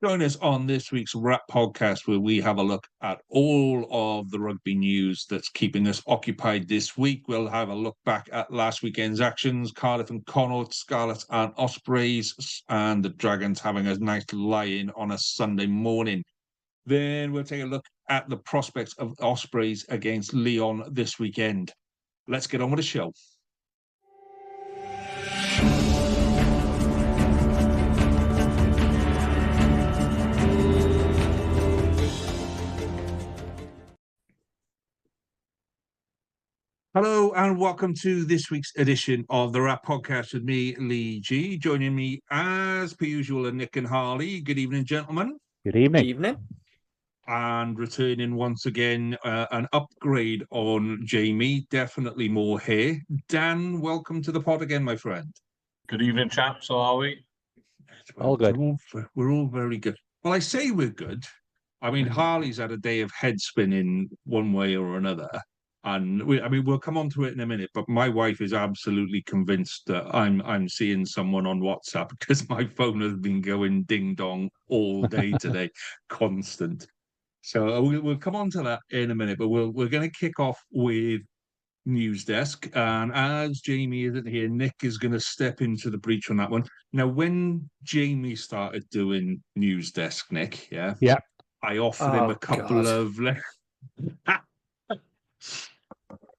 Join us on this week's WRRRAP podcast, where we have a look at all of the rugby news that's keeping us occupied this week. We'll have a look back at last weekend's actions, Cardiff and Connacht, Scarlets and Ospreys, and the Dragons having a nice lie-in on a Sunday morning. Then we'll take a look at the prospects of Ospreys against Lyon this weekend. Let's get on with the show. Hello and welcome to this week's edition of the WRRRAP podcast with me, Lee G. Joining me as per usual are Nick and Harley. Good evening, gentlemen. Good evening. Good evening. And returning once again, an upgrade on Jamie. Definitely more hair. Dan, welcome to the pod again, my friend. Good evening, chaps. How are we? All good. We're all very good. Well, I say we're good. I mean, Harley's had a day of head spinning one way or another. And we'll come on to it in a minute, but my wife is absolutely convinced that I'm seeing someone on WhatsApp because my phone has been going ding dong all day today, constant. So we'll come on to that in a minute, but we're going to kick off with News Desk. And as Jamie isn't here, Nick is going to step into the breach on that one. Now, when Jamie started doing News Desk, Nick, yeah, I offered him a couple of.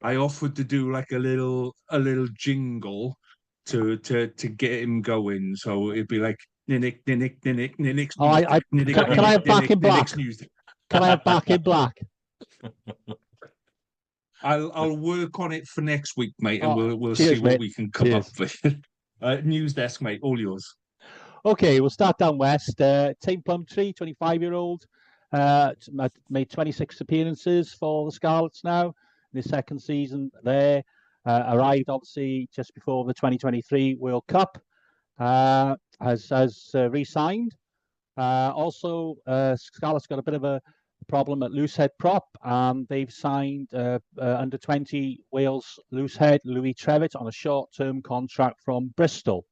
I offered to do like a little jingle to get him going, so it'd be like Nick. Can I have back in black? Can I have back in black? I'll work on it for next week, mate, and we'll cheers, see what mate. we can come up with. News Desk, mate, all yours. Okay, we'll start down west. Team Plumtree, 25-year-old, made 26 appearances for the Scarlets now. This second season there, arrived obviously just before the 2023 World Cup, has re-signed. Also, Scarlett's got a bit of a problem at loosehead prop, and they've signed under 20 Wales loosehead Louis Trevitt on a short-term contract from Bristol.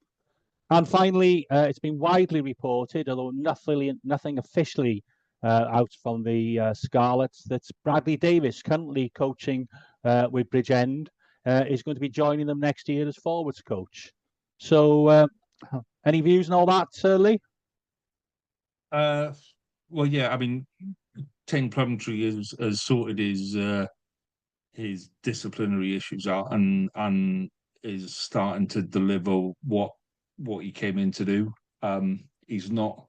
And finally, it's been widely reported, although nothing officially out from the Scarlets, that Bradley Davis, currently coaching with Bridgend, is going to be joining them next year as forwards coach. So, any views on all that, Lee? Well, yeah, I mean, Team Plumtree has sorted his disciplinary issues out and is starting to deliver what he came in to do. He's not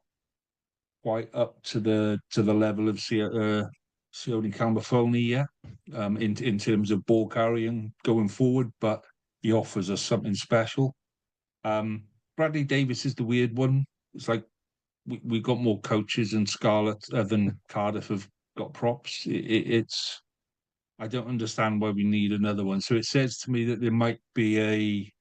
quite up to the level of Sione Camberfolny yet, in terms of ball carrying going forward, but he offers us something special. Bradley Davis is the weird one. It's like we got more coaches in Scarlet than Cardiff have got props. It's I don't understand why we need another one. So it says to me that there might be a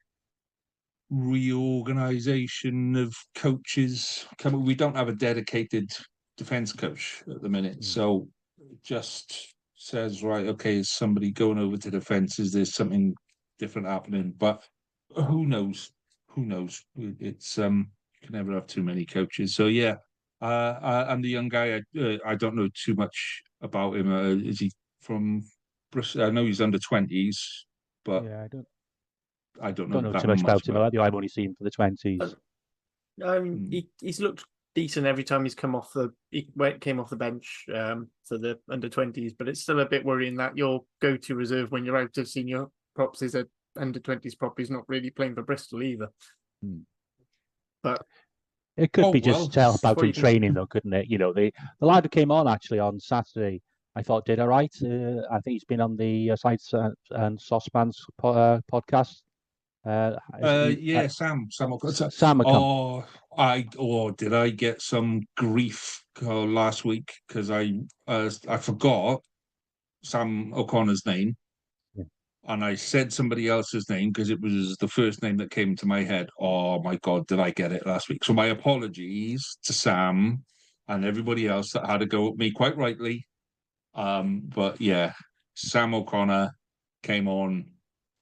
reorganization of coaches coming. We don't have a dedicated defense coach at the minute, so it just says, right, okay, is somebody going over to defense? Is there something different happening? But who knows? It's you can never have too many coaches. So yeah, and the young guy, I don't know too much about him. Is he from Bristol? I know he's under 20s, but yeah, I don't know too much about him. I've only seen him for the 20s. He's looked decent every time he's came off the bench for the under 20s, but it's still a bit worrying that your go-to reserve when you're out of senior props is a under 20s prop. He's not really playing for Bristol either. But it could be just tell about in training, though, couldn't it? You know, the lad who came on actually on Saturday, I thought did all right. I think he's been on the Sides and Saucepans podcast. Sam. Did I get some grief last week because I forgot Sam O'Connor's name, and I said somebody else's name because it was the first name that came to my head. Oh my God, did I get it last week? So my apologies to Sam and everybody else that had a go at me, quite rightly. But yeah, Sam O'Connor came on,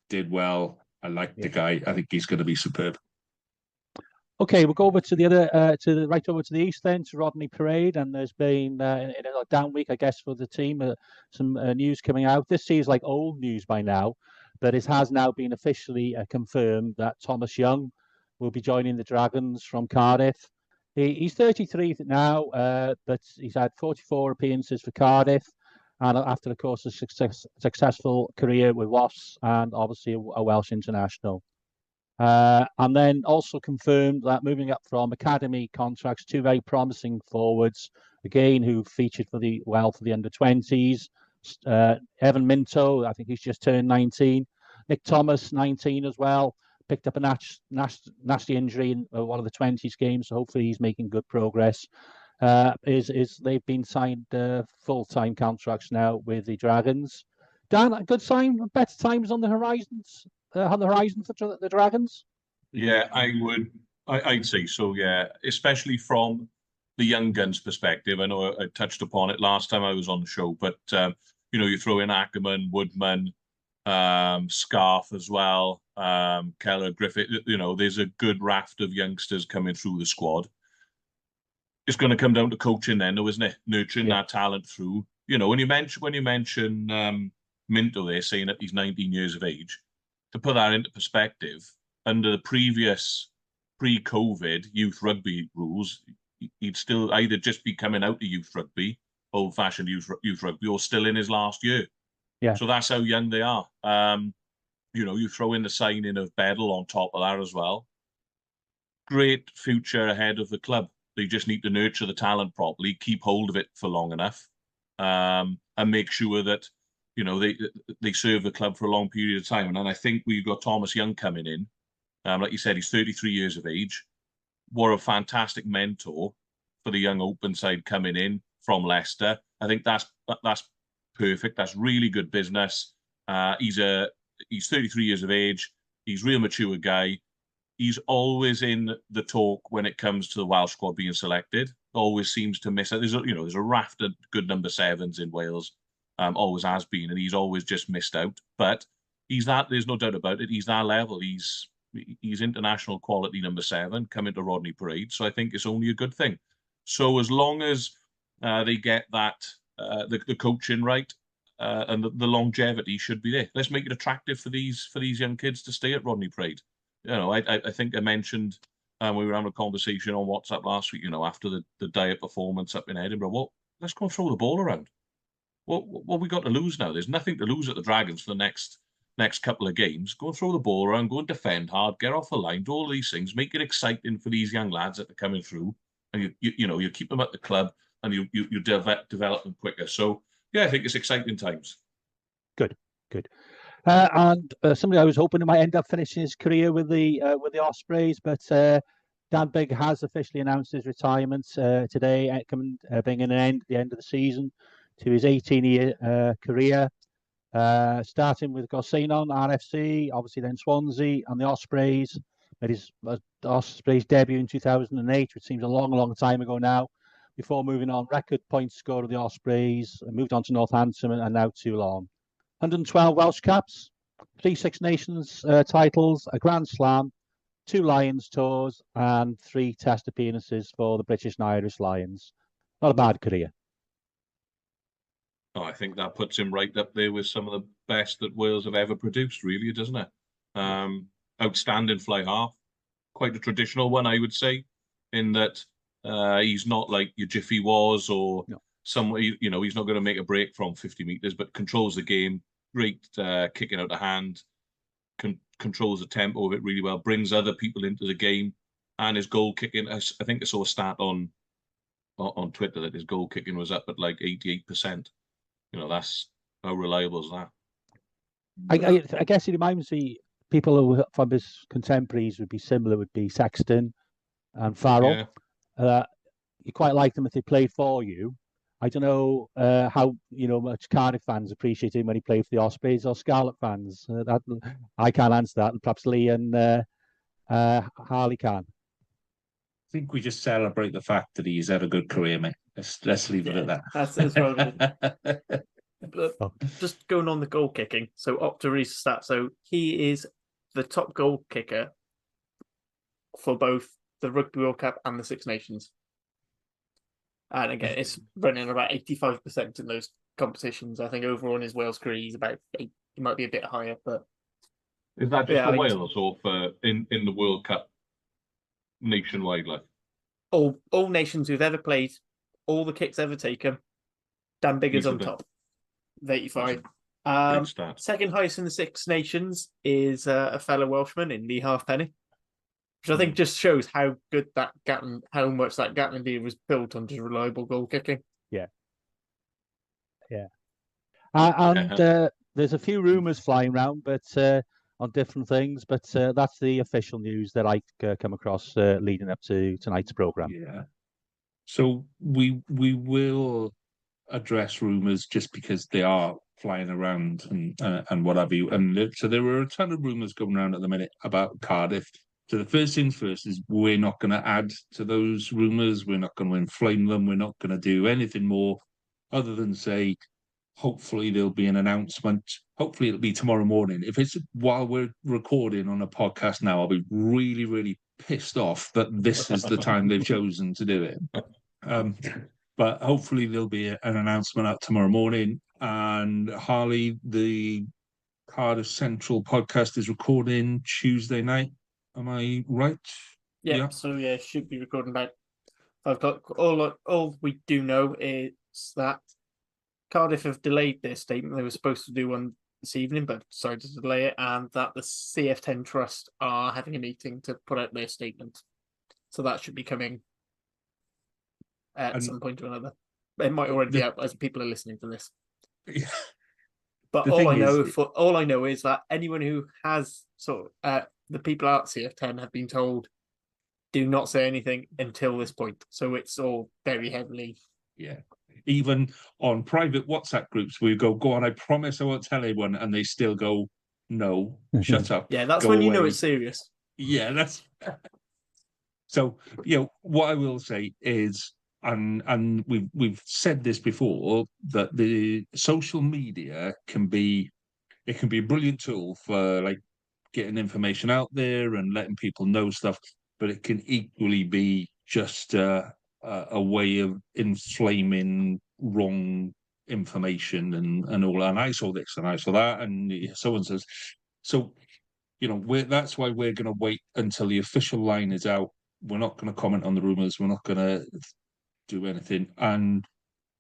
did well. I like the guy. I think he's going to be superb. Okay, we'll go over to the other, right over to the east then, to Rodney Parade, and there's been in a down week, I guess, for the team. Some news coming out. This seems like old news by now, but it has now been officially confirmed that Thomas Young will be joining the Dragons from Cardiff. He's 33 now, but he's had 44 appearances for Cardiff, and after, of course, a successful career with Wasps and obviously a Welsh international. And then also confirmed that moving up from academy contracts, two very promising forwards, again, who featured for the under-20s. Evan Minto, I think he's just turned 19. Nick Thomas, 19 as well. Picked up a nasty injury in one of the 20s games, so hopefully he's making good progress. They've been signed full-time contracts now with the Dragons. Dan, a good sign, better times on the horizons. On the horizon for the Dragons? Yeah, I'd say so, yeah. Especially from the young guns perspective. I know I touched upon it last time I was on the show, but, you throw in Ackerman, Woodman, Scarf as well, Keller, Griffith, there's a good raft of youngsters coming through the squad. It's going to come down to coaching then, though, isn't it? Nurturing that talent through. When you mention Minto there saying that he's 19 years of age, to put that into perspective, under the previous pre-COVID youth rugby rules, he'd still either just be coming out to youth rugby, old-fashioned youth rugby, or still in his last year. Yeah. So that's how young they are. You throw in the signing of Beddle on top of that as well. Great future ahead of the club. They just need to nurture the talent properly, keep hold of it for long enough, and make sure that they serve the club for a long period of time. And then I think we've got Thomas Young coming in. Like you said, he's 33 years of age. What a fantastic mentor for the young open side coming in from Leicester. I think that's perfect. That's really good business. He's 33 years of age. He's a real mature guy. He's always in the talk when it comes to the Welsh squad being selected. Always seems to miss it. There's a raft of good number 7s in Wales. Always has been, and he's always just missed out. But there's no doubt about it. He's that level. He's international quality number 7 coming to Rodney Parade. So I think it's only a good thing. So as long as they get that the coaching right and the longevity should be there. Let's make it attractive for these young kids to stay at Rodney Parade. I think I mentioned we were having a conversation on WhatsApp last week. After the diet performance up in Edinburgh, let's go and throw the ball around. What we got to lose now? There's nothing to lose at the Dragons for the next couple of games. Go and throw the ball around, go and defend hard, get off the line, do all these things, make it exciting for these young lads that are coming through, and you keep them at the club and you develop them quicker. So yeah, I think it's exciting times. Good. And somebody I was hoping might end up finishing his career with the Ospreys, but Dan Bigg has officially announced his retirement today, bringing an end at the end of the season to his 18-year career, starting with Gorseinon, RFC, obviously then Swansea, and the Ospreys. Made his Ospreys debut in 2008, which seems a long time ago now, before moving on. Record points scored of the Ospreys, moved on to Northampton, and now Toulon. 112 Welsh caps, 3 Six Nations titles, a Grand Slam, 2 Lions tours, and 3 Test appearances for the British and Irish Lions. Not a bad career. Oh, I think that puts him right up there with some of the best that Wales have ever produced, really, doesn't it? Outstanding fly half. Quite a traditional one, I would say, in that he's not like your Jiffy was or somewhere, he's not going to make a break from 50 metres, but controls the game, great kicking out of hand, controls the tempo of it really well, brings other people into the game, and his goal kicking, I think I saw a stat on Twitter that his goal kicking was up at like 88%. That's how reliable is that? I guess it reminds me, people who from his contemporaries would be similar, would be Sexton and Farrell. Yeah. You quite like them if they played for you. I don't know how much Cardiff fans appreciate him when he played for the Ospreys or Scarlet fans. I can't answer that, and perhaps Lee and Harley can. I think we just celebrate the fact that he's had a good career, mate. Let's leave it at that. That's well. But just going on the goal kicking, so Opta stat. So he is the top goal kicker for both the Rugby World Cup and the Six Nations. And again, it's running about 85% in those competitions. I think overall in his Wales career, he's about 8. He might be a bit higher, but Is that just Yeah, for I think- Wales or for in the World Cup nationwide? Like, all nations who've ever played, all the kicks ever taken, Dan Biggar's on Decent, top, with 85. great stat. Second highest in the Six Nations is a fellow Welshman in Lee Halfpenny, which I think just shows how good that Gatland, how much that Gatland deal was built on just reliable goal kicking. There's a few rumours flying around, but on different things. But that's the official news that I come across leading up to tonight's program. Yeah. So we will address rumours just because they are flying around and what have you. And so there were a ton of rumours going around at the minute about Cardiff. So the first things first is we're not going to add to those rumours. We're not going to inflame them. We're not going to do anything more other than say, hopefully there'll be an announcement. Hopefully it'll be tomorrow morning. If it's while we're recording on a podcast now, I'll be really, really pissed off that this is the time they've chosen to do it. But hopefully there'll be an announcement out tomorrow morning. And Harley, the Cardiff Central podcast is recording Tuesday night. Am I right? Yeah. So should be recording about 5 o'clock. All we do know is that Cardiff have delayed their statement. They were supposed to do one this evening, but decided to delay it, and that the CF10 Trust are having a meeting to put out their statement. So that should be coming at some point or another. It might already be out as people are listening to this. Yeah. But all I know is that anyone who has the people at CF10 have been told, do not say anything until this point. So it's all very heavily. Yeah. Even on private WhatsApp groups, we go on, I promise I won't tell anyone, and they still go, no, shut up. Yeah, that's go when away. you know it's serious. Yeah, that's so. What I will say is, and we've said this before, that the social media can be a brilliant tool for like getting information out there and letting people know stuff, but it can equally be just a way of inflaming wrong information and all. And I saw this and I saw that, and so and says. So, that's why we're going to wait until the official line is out. We're not going to comment on the rumours. We're not going to do anything. And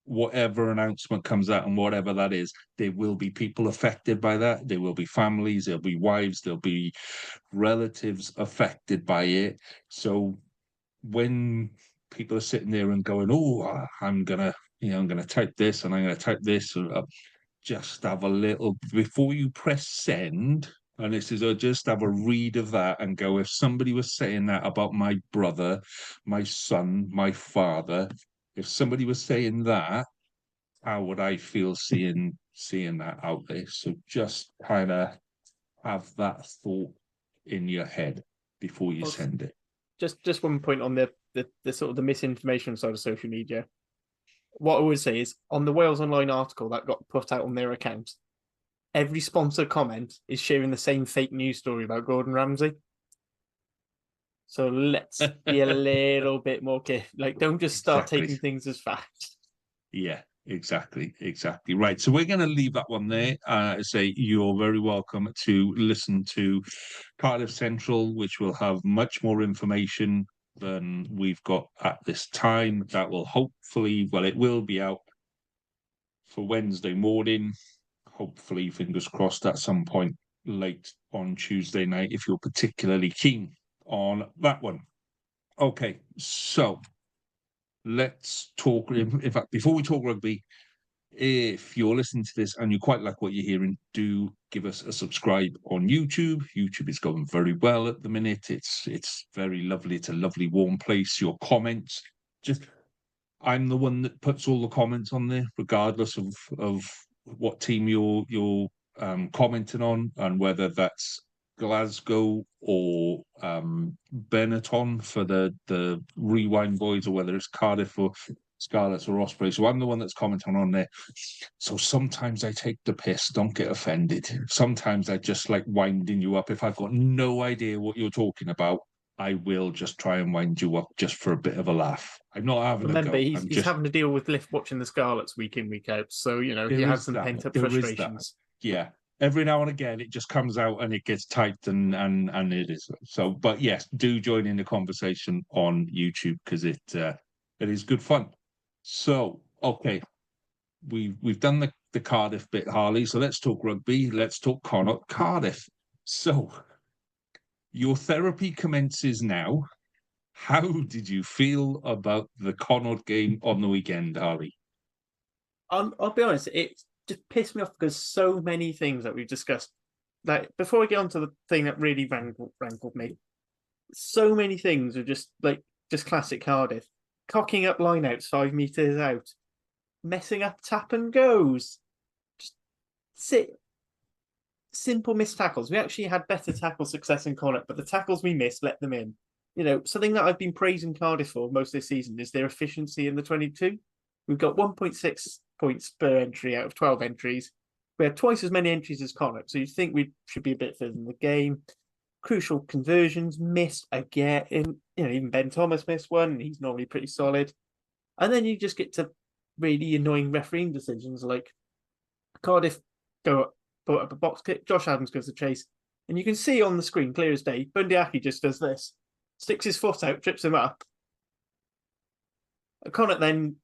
whatever announcement comes out and whatever that is, there will be people affected by that. There will be families, there'll be wives, there'll be relatives affected by it. So when people are sitting there and going, oh, I'm gonna type this and I'm gonna type this, just have a little before you press send. And this is just have a read of that and go, if somebody was saying that about my brother, my son, my father, if somebody was saying that, how would I feel seeing that out there? So just kind of have that thought in your head before you send it. Just one point on the sort of the misinformation side of social media. What I would say is on the Wales Online article that got put out on their account, every sponsor comment is sharing the same fake news story about Gordon Ramsay. So let's be a little bit more careful. Like, don't just start taking things as fact. Yeah, exactly. Right. So we're going to leave that one there. Say you're very welcome to listen to Cardiff Central, which will have much more information than we've got at this time. That will hopefully, it will be out for Wednesday morning. Hopefully, fingers crossed, at some point late on Tuesday night, if you're particularly keen on that one. Okay, so let's talk. In fact, before we talk rugby, if you're listening to this and you quite like what you're hearing, do give us a subscribe on YouTube. YouTube is going very well at the minute. It's very lovely. It's a lovely, warm place. Your comments, I'm the one that puts all the comments on there, regardless of what team you're commenting on, and whether that's Glasgow or Benetton for the Rewind boys, or whether it's Cardiff or Scarlets or Osprey. So I'm the one that's commenting on there. So sometimes I take the piss, don't get offended. Sometimes I just like winding you up if I've got no idea what you're talking about. I will just try and wind you up just for a bit of a laugh. I'm not having Remember, a go. he's having to deal with Lift watching the Scarlets week in, week out. So, he There has is some that. pent-up There is that. frustrations. Yeah. Every now and again, it just comes out and it gets typed and it is so. But yes, do join in the conversation on YouTube because it is good fun. So okay, we've done the Cardiff bit, Harley. So let's talk rugby. Let's talk Connacht Cardiff. So your therapy commences now. How did you feel about the Connacht game on the weekend, Harley? I'll be honest, it just pissed me off because so many things that we've discussed. Like, before I get on to the thing that really rankled me, so many things are just classic Cardiff. Cocking up lineouts 5 meters out, messing up tap and goes. Just simple missed tackles. We actually had better tackle success in Connacht, but the tackles we missed let them in. Something that I've been praising Cardiff for most of this season is their efficiency in the 22. We've got 1.6 points per entry out of 12 entries. We had twice as many entries as Connacht, so you'd think we should be a bit further in the game. Crucial conversions missed again. Even Ben Thomas missed one, and he's normally pretty solid. And then you just get to really annoying refereeing decisions like Cardiff put up a box kick, Josh Adams goes to chase, and you can see on the screen clear as day, Bundyaki just does this, sticks his foot out, trips him up. Connacht then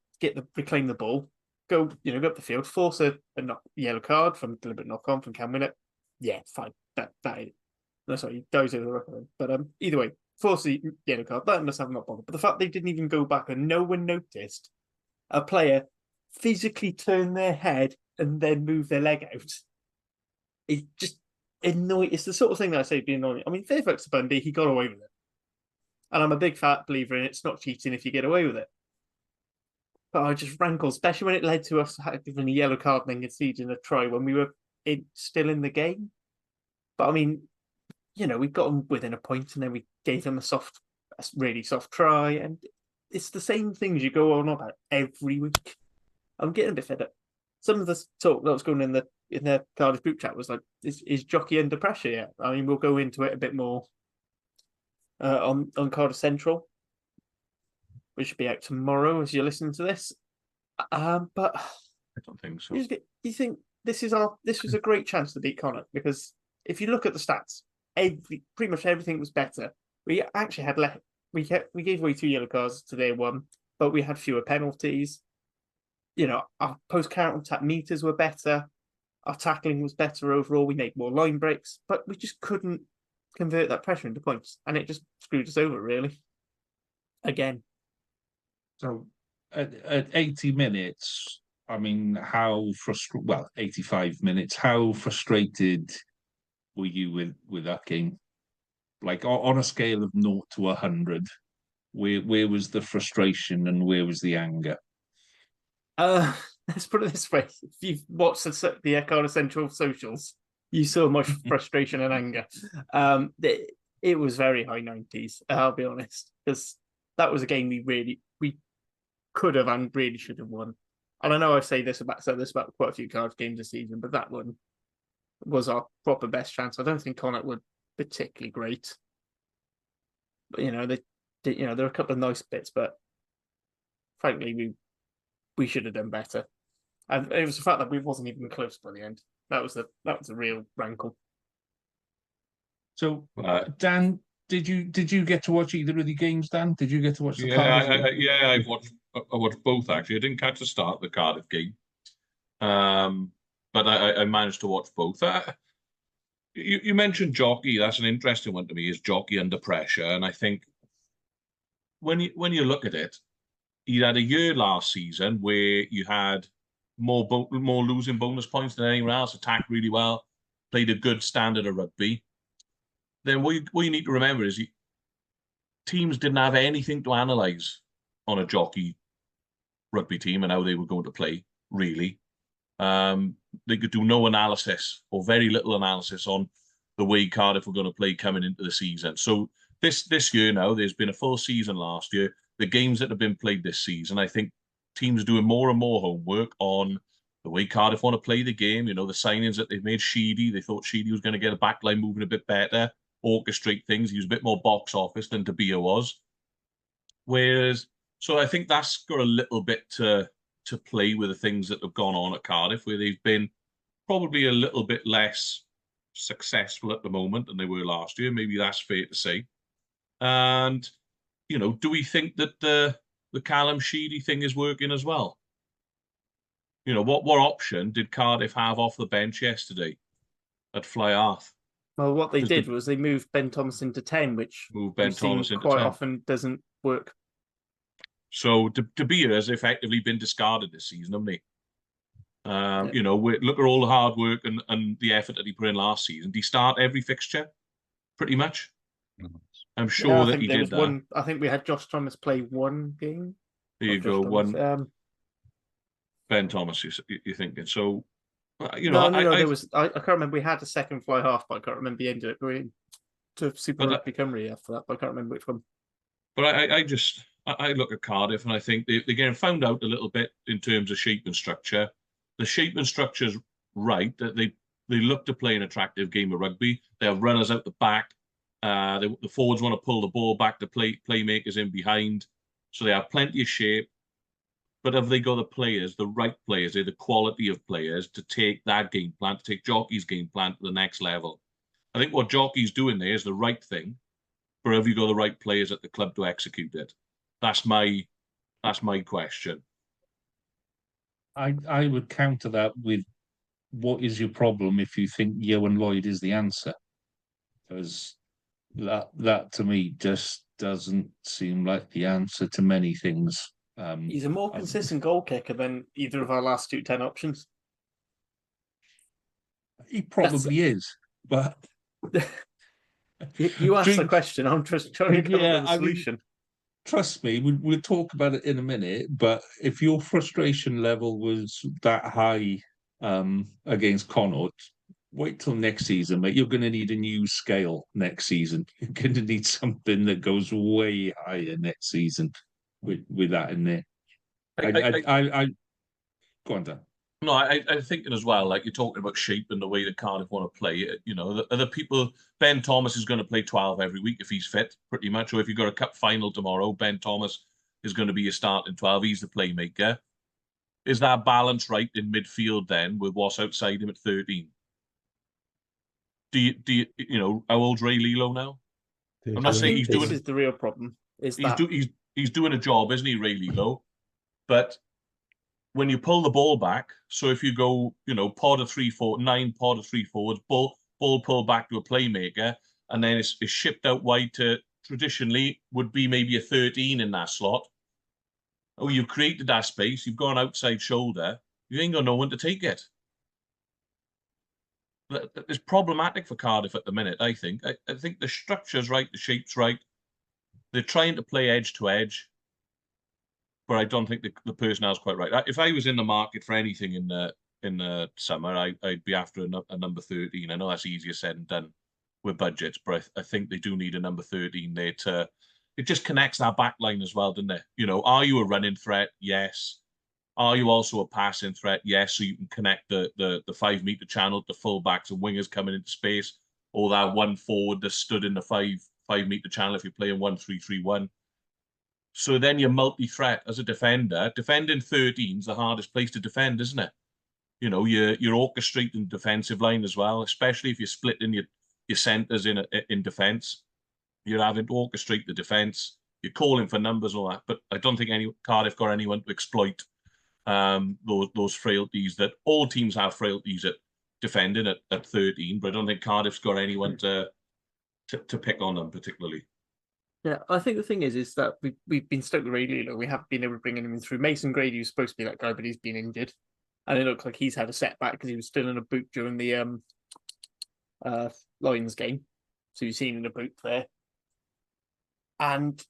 reclaim the ball, go up the field, force a yellow card from deliberate knock on from Cam Winnett. Yeah, fine. He dives over the record. But either way, force the yellow card. That must have not bothered. But the fact they didn't even go back and no one noticed a player physically turn their head and then move their leg out, it just annoying. It's the sort of thing that I say be annoying. I mean, fair fucks to Bundy, he got away with it. And I'm a big fat believer in it's not cheating if you get away with it. But I just rankle, especially when it led to us giving a yellow card and then conceding a try when we were still in the game. But I mean, we got them within a point and then we gave them a really soft try. And it's the same things you go on about every week. I'm getting a bit fed up. Some of the talk that was going in the Cardiff group chat was like, is Jockey under pressure yet? I mean, we'll go into it a bit more on Cardiff Central, which should be out tomorrow as you're listening to this. But I don't think so. You think this was a great chance to beat Connacht, because if you look at the stats, pretty much everything was better. We actually had we gave away 2 yellow cards to their 1, but we had fewer penalties. Our post-counter attack meters were better. Our tackling was better overall. We made more line breaks, but we just couldn't convert that pressure into points, and it just screwed us over, really. Again. So at 80 minutes, I mean, 85 minutes, how frustrated were you with that game? Like on a scale of 0 to 100, where was the frustration and where was the anger? Let's put it this way: if you've watched the Cardiff Central socials, you saw my frustration and anger. It was very high 90s. I'll be honest, because that was a game we could have and really should have won. And I know I've said this about quite a few Cardiff games this season, but that one was our proper best chance. I don't think Connacht were particularly great, but there are a couple of nice bits, but frankly, we should have done better. And it was the fact that we wasn't even close by the end. That was a real rankle. So, Dan, did you get to watch either of the games, Dan? Did you get to watch the Cardiff game? I watched both, actually. I didn't catch the start of the Cardiff game. But I managed to watch both. You mentioned Jockey. That's an interesting one to me, is Jockey under pressure. And I think when you look at it, he had a year last season where you had more losing bonus points than anyone else, attacked really well, played a good standard of rugby. Then what you need to remember is teams didn't have anything to analyse on a Jockey rugby team and how they were going to play, really. They could do no analysis or very little analysis on the way Cardiff were going to play coming into the season. So this year now, there's been a full season last year. The games that have been played this season, I think teams are doing more and more homework on the way Cardiff want to play the game. The signings that they've made, Sheedy, they thought Sheedy was going to get a backline moving a bit better. orchestrate things. He was a bit more box office than De Beer was. Whereas, so I think that's got a little bit to play with the things that have gone on at Cardiff, where they've been probably a little bit less successful at the moment than they were last year. Maybe that's fair to say. And, you know, do we think that the Callum Sheedy thing is working as well? You know, what option did Cardiff have off the bench yesterday at Fly Arth? Well, what they did was they moved Ben Thomas into 10, which quite often doesn't work. So De Beer has effectively been discarded this season, hasn't he? Yeah. You know, look at all the hard work and the effort that he put in last season. Did he start every fixture? Pretty much. I'm sure that he did that. I think we had Josh Thomas play one game. There you go, one. Ben Thomas, you're thinking. So, you know, there was. I can't remember. We had a second fly half, but I can't remember the end of it. Going to Super Rugby Cymru after that, but I can't remember which one. But I look at Cardiff and I think they're getting found out a little bit in terms of shape and structure. The shape and structure's right. That they look to play an attractive game of rugby. They have runners out the back. The forwards want to pull the ball back to playmakers in behind. So they have plenty of shape. But have they got the players, the right players, the quality of players to take that game plan, to take Jockey's game plan to the next level? I think what Jockey's doing there is the right thing, but have you got the right players at the club to execute it? That's my question. I would counter that with, what is your problem if you think Ioan Lloyd is the answer? Because that to me just doesn't seem like the answer to many things. He's a more consistent goal kicker than either of our last 10 options. He probably is, but you asked the question. I'm just trying to come up with a solution. Trust me, we'll talk about it in a minute. But if your frustration level was that high against Connaught, wait till next season, mate. You're going to need a new scale next season. You're going to need something that goes way higher next season. With that in there, I go on, Dan. No, I'm thinking as well. Like, you're talking about shape and the way that Cardiff want to play. You know, the people. Ben Thomas is going to play 12 every week if he's fit, pretty much. Or if you've got a cup final tomorrow, Ben Thomas is going to be your starting 12. He's the playmaker. Is that balance right in midfield then with what's outside him at 13? Do you know how old's Ray Lilo now? I'm not saying he's doing. This is the real problem. He's doing a job, isn't he, Ray Lilo? But when you pull the ball back, so if you go, you know, pod of 9 pod of 3 forwards, ball pulled back to a playmaker, and then it's shipped out wide to traditionally would be maybe a 13 in that slot. Oh, you've created that space, you've got an outside shoulder, you ain't got no one to take it. It's problematic for Cardiff at the minute, I think. I think the structure's right, the shape's right. They're trying to play edge to edge, but I don't think the personnel is quite right. If I was in the market for anything in the summer, I'd be after a number 13. I know that's easier said than done with budgets, but I think they do need a number 13 there it just connects that back line as well, doesn't it? You know, are you a running threat? Yes. Are you also a passing threat? Yes. So you can connect the 5 meter channel to fullbacks and wingers coming into space, or that one forward that stood in the 5 meter channel if you're playing 1-3-3-1. So then you're multi-threat as a defender. Defending 13 is the hardest place to defend, isn't it? You know, you're orchestrating defensive line as well, especially if you're splitting your centres in defence. You're having to orchestrate the defence. You're calling for numbers and all that. But I don't think Cardiff got anyone to exploit those frailties. That all teams have frailties at defending at 13, but I don't think Cardiff's got anyone to pick on them particularly. Yeah, I think the thing is that we've been stuck with Ray Lilo. We haven't been able to bring him in through. Mason Grady was supposed to be that guy, but he's been injured, and it looks like he's had a setback because he was still in a boot during the Lions game. So you've seen in a boot there, and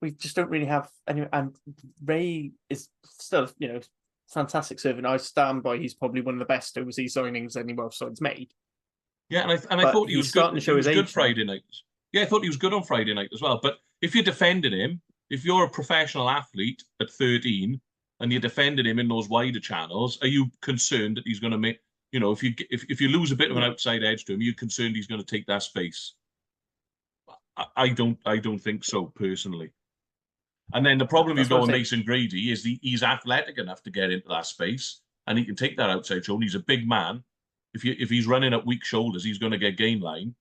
we just don't really have any. And Ray is still, you know, fantastic servant. I stand by. He's probably one of the best overseas signings any Welsh side's made. Yeah, and I thought he was starting to show his good Friday night. Yeah, I thought he was good on Friday night as well. But if you're defending him, if you're a professional athlete at 13 and you're defending him in those wider channels, are you concerned that he's going to make, you know, if you lose a bit of an outside edge to him, are you concerned he's going to take that space? I don't think so personally. And then the problem you've got with Mason Grady is he's athletic enough to get into that space, and he can take that outside shoulder. He's a big man. If he's running at weak shoulders, he's going to get gain line.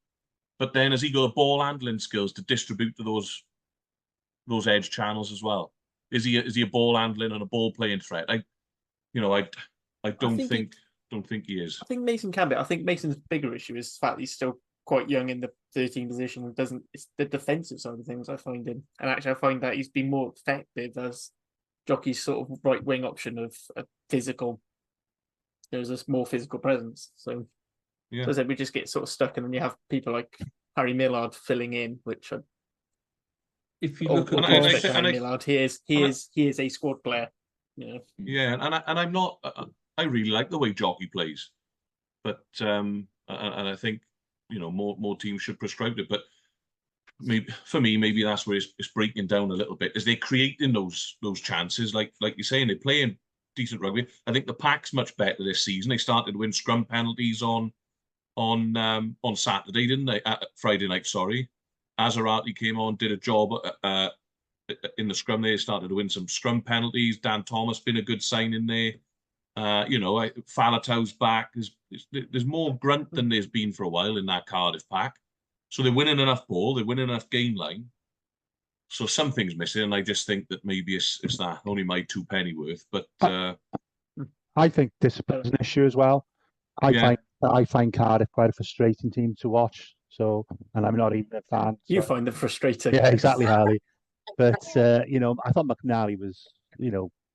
But then has he got the ball handling skills to distribute to those edge channels as well? Is he a ball handling and a ball playing threat? I don't think he is. I think Mason can be. I think Mason's bigger issue is the fact he's still quite young in the 13 position and doesn't. It's the defensive side of things I find him, and actually I find that he's been more effective as Jockey's sort of right wing option of a physical. There's a more physical presence. So, yeah. So I said we just get sort of stuck, and then you have people like Harry Millard filling in, which are. If you look at Harry Millard, he is a squad player. Yeah. Yeah, and I'm not. I really like the way Jockey plays, but and I think more teams should prescribe it. But maybe that's where it's breaking down a little bit. Is they're creating those chances, like you're saying, they're playing decent rugby. I think the pack's much better this season. They started to win scrum penalties on Saturday, didn't they? Friday night, sorry. Azarati came on, did a job in the scrum. They started to win some scrum penalties. Dan Thomas been a good sign in there. Falatau's back. There's more grunt than there's been for a while in that Cardiff pack. So they're winning enough ball. They're winning enough game line. So something's missing, and I just think that maybe it's that only my 2 penny worth. But I think discipline's an issue as well. I find Cardiff quite a frustrating team to watch. So, and I'm not even a fan. You find them frustrating. Yeah, exactly, Harley. But I thought McNally was,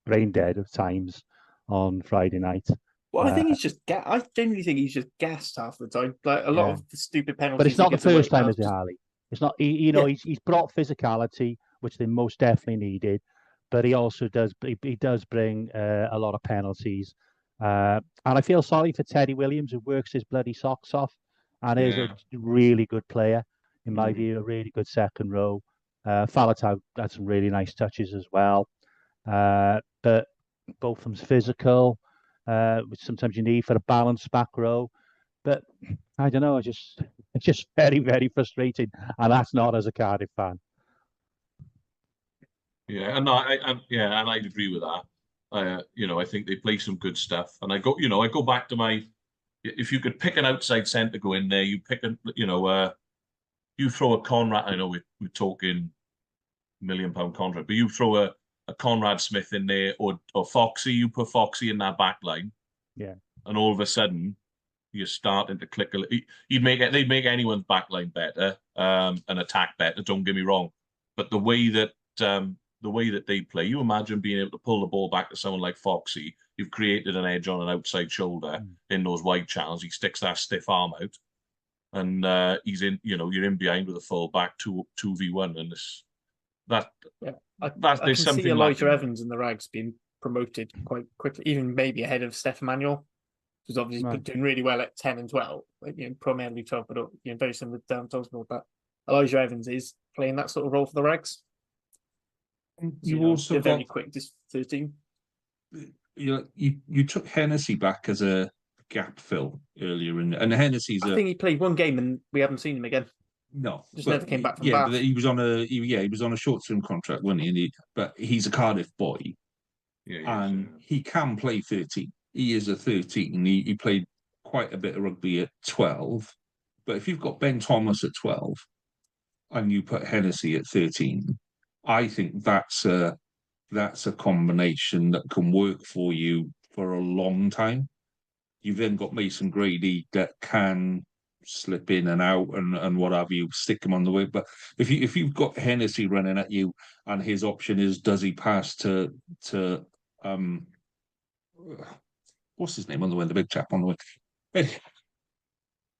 brain dead at times on Friday night. Well, I think he's just. I genuinely think he's just gassed half the time. Like a lot of the stupid penalties. But it's not the first time, is it, Harley? It's not. He's brought physicality, which they most definitely needed, but he also does. He does bring a lot of penalties, and I feel sorry for Teddy Williams, who works his bloody socks off, and is a really good player in my view. A really good second row. Falatau had some really nice touches as well, but both of them's physical, which sometimes you need for a balanced back row. But I don't know. It's just very, very frustrating, and that's not as a Cardiff fan. Yeah, and I agree with that. I think they play some good stuff, and I go back to if you could pick an outside centre go in there, you pick you throw a Conrad. I know we're talking £1 million contract, but you throw a Conrad Smith in there or Foxy. You put Foxy in that back line, and all of a sudden you're starting to click. They'd make anyone's back line better, and attack better. Don't get me wrong, but the way that they play, you imagine being able to pull the ball back to someone like Foxy. You've created an edge on an outside shoulder in those wide channels. He sticks that stiff arm out, and he's in. You're in behind with a full back 2v1, and I can see Elijah Evans and the Rags being promoted quite quickly, even maybe ahead of Steph Manuel, who's obviously doing really well at 10 and 12, primarily 12, but very similar to Dan Tosmore. But Elijah Evans is playing that sort of role for the Rags. You also got very quick, just 13. You took Hennessy back as a gap fill earlier, and Hennessy's. I think he played one game and we haven't seen him again. No, just never came back from Bath. But he was on a short-term contract, wasn't he? But he's a Cardiff boy, and he can play 13. He is a 13. He played quite a bit of rugby at 12. But if you've got Ben Thomas at 12 and you put Hennessy at 13, I think that's a combination that can work for you for a long time. You've then got Mason Grady that can slip in and out and what have you, stick him on the way. But if you've got Hennessy running at you and his option is, does he pass to what's his name on the way, the big chap on the way?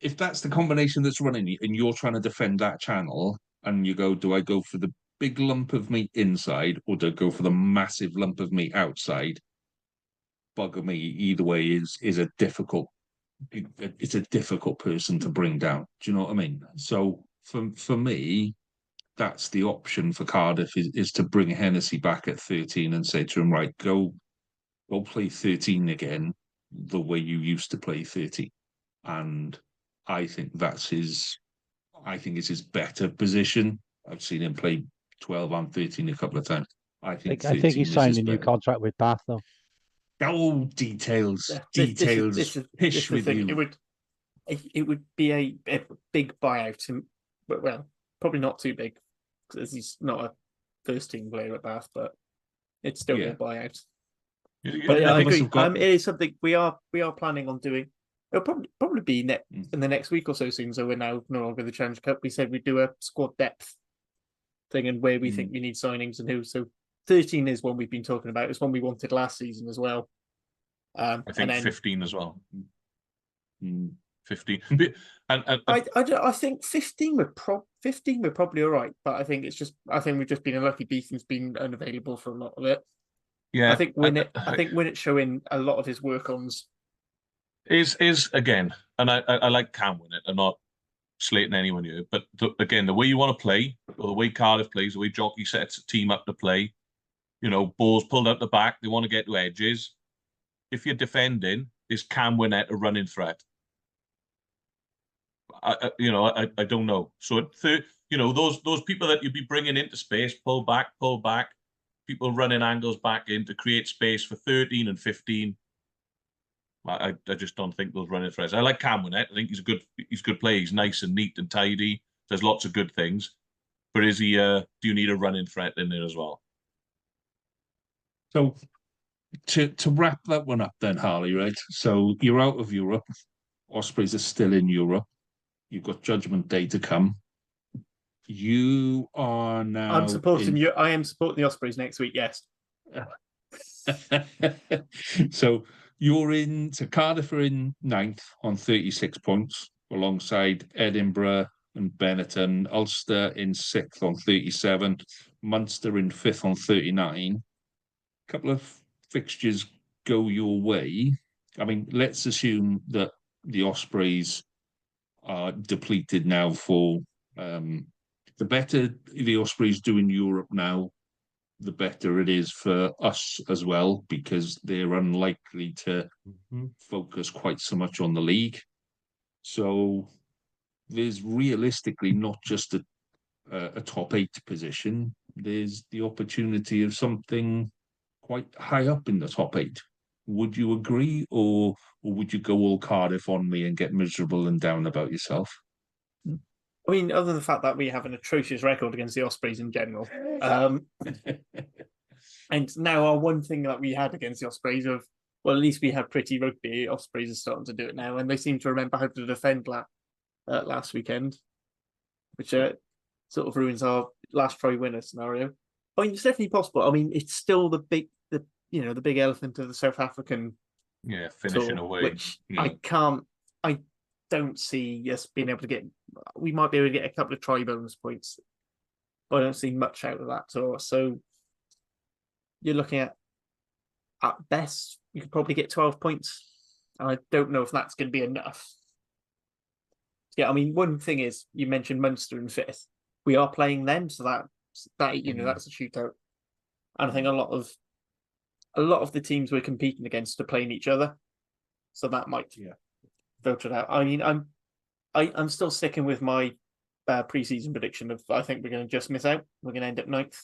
If that's the combination that's running and you're trying to defend that channel and you go, do I go for the big lump of meat inside or do I go for the massive lump of meat outside? Bugger me, either way is a difficult. It's a difficult person to bring down. Do you know what I mean? So for me, that's the option for Cardiff is to bring Hennessy back at 13 and say to him, right, go play 13 again the way you used to play 13. And I think that's his I think it's his better position. I've seen him play 12 and 13 a couple of times. I think I think he 13 is signed his a new better. contract with Bath, though. Oh, details, Yeah, details. this Pish is the with thing. you. It would be a big buyout, but well, probably not too big because he's not a first team player at Bath, but it'd still be a buyout. But yeah, I agree. It is something we are planning on doing. It'll probably be in the next week or so soon. So we're now no longer the Challenge Cup. We said we'd do a squad depth thing and where we think we need signings and who. So 13 is one we've been talking about. It's one we wanted last season as well. I think 15 as well. 15. I think 15 we're probably all right, but I think we've just been unlucky. Beetham's been unavailable for a lot of it. Yeah, I think Winnett's showing a lot of his work ons. Is again, and I like Cam Winnett. I'm not slating anyone here, but again, the way you want to play, or the way Cardiff plays, the way Jockey sets a team up to play, balls pulled out the back, they want to get to edges. If you're defending, is Cam Winnett a running threat? I don't know. So those people that you'd be bringing into space, pull back, people running angles back in to create space for 13 and 15. I just don't think those running threats. I like Cam Winnett. I think he's a good player. He's nice and neat and tidy. There's lots of good things. But is he? Do you need a running threat in there as well? So to wrap that one up then, Harley, right? So you're out of Europe. Ospreys are still in Europe. You've got Judgment Day to come. You are now. I'm supporting you. I am supporting the Ospreys next week. Yes. So you're in. So Cardiff are in 9th on 36 points, alongside Edinburgh and Benetton. Ulster in 6th on 37. Munster in 5th on 39. A couple of fixtures go your way. I mean, let's assume that the Ospreys are depleted now for the better the Ospreys do in Europe now, the better it is for us as well, because they're unlikely to focus quite so much on the league. So there's realistically not just a top 8 position, there's the opportunity of something quite high up in the top 8. Would you agree, or would you go all Cardiff on me and get miserable and down about yourself? I mean, other than the fact that we have an atrocious record against the Ospreys in general, and now our one thing that we had against the Ospreys at least we had pretty rugby. Ospreys are starting to do it now, and they seem to remember how to defend last weekend, which sort of ruins our last try winner scenario. I mean, it's definitely possible. I mean, it's still the big elephant of the South African finishing tour, away, which I don't see us being able to get. We might be able to get a couple of try bonus points, but I don't see much out of that tour. So you're looking at best, you could probably get 12 points. And I don't know if that's going to be enough. Yeah, I mean, one thing is you mentioned Munster in 5th. We are playing them, so that's a shootout. And I think a lot of the teams we're competing against are playing each other, so that might filter it out. I mean, I'm still sticking with my pre-season prediction of I think we're going to just miss out. We're going to end up 9th.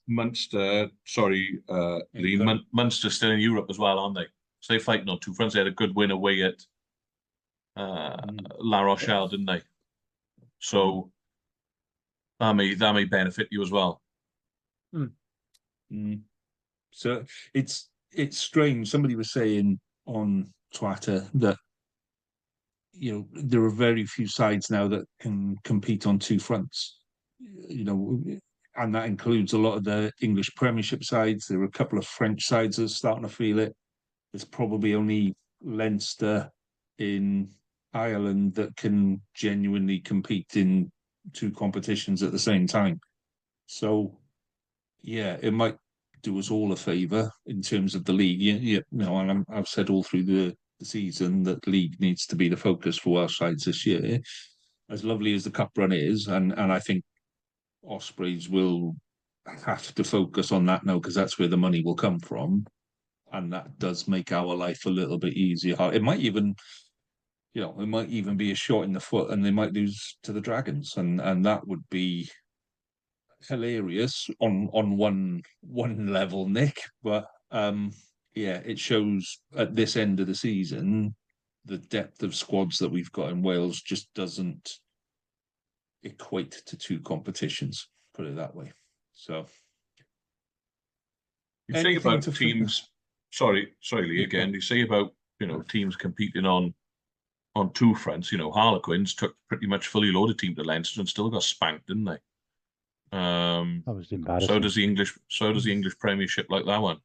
Munster, sorry, Lee, Munster's still in Europe as well, aren't they? So they're fighting on 2 fronts. They had a good win away at La Rochelle, didn't they? So that may benefit you as well. So it's strange. Somebody was saying on Twitter that there are very few sides now that can compete on 2 fronts. And that includes a lot of the English Premiership sides. There are a couple of French sides that are starting to feel it. There's probably only Leinster in Ireland that can genuinely compete in 2 competitions at the same time. So, yeah, it might do us all a favour in terms of the league. And I've said all through the season that the league needs to be the focus for our sides this year. As lovely as the cup run is, and I think Ospreys will have to focus on that now because that's where the money will come from, and that does make our life a little bit easier. It might even it might even be a shot in the foot, and they might lose to the Dragons, and that would be hilarious on one level, Nick. But yeah, it shows at this end of the season the depth of squads that we've got in Wales just doesn't equate to two competitions. Put it that way. So you say about teams. Sorry, Lee. Again, you say about teams competing on two fronts. Harlequins took pretty much fully loaded team to Leinster and still got spanked, didn't they? That was embarrassing. So does the English Premiership, like that one.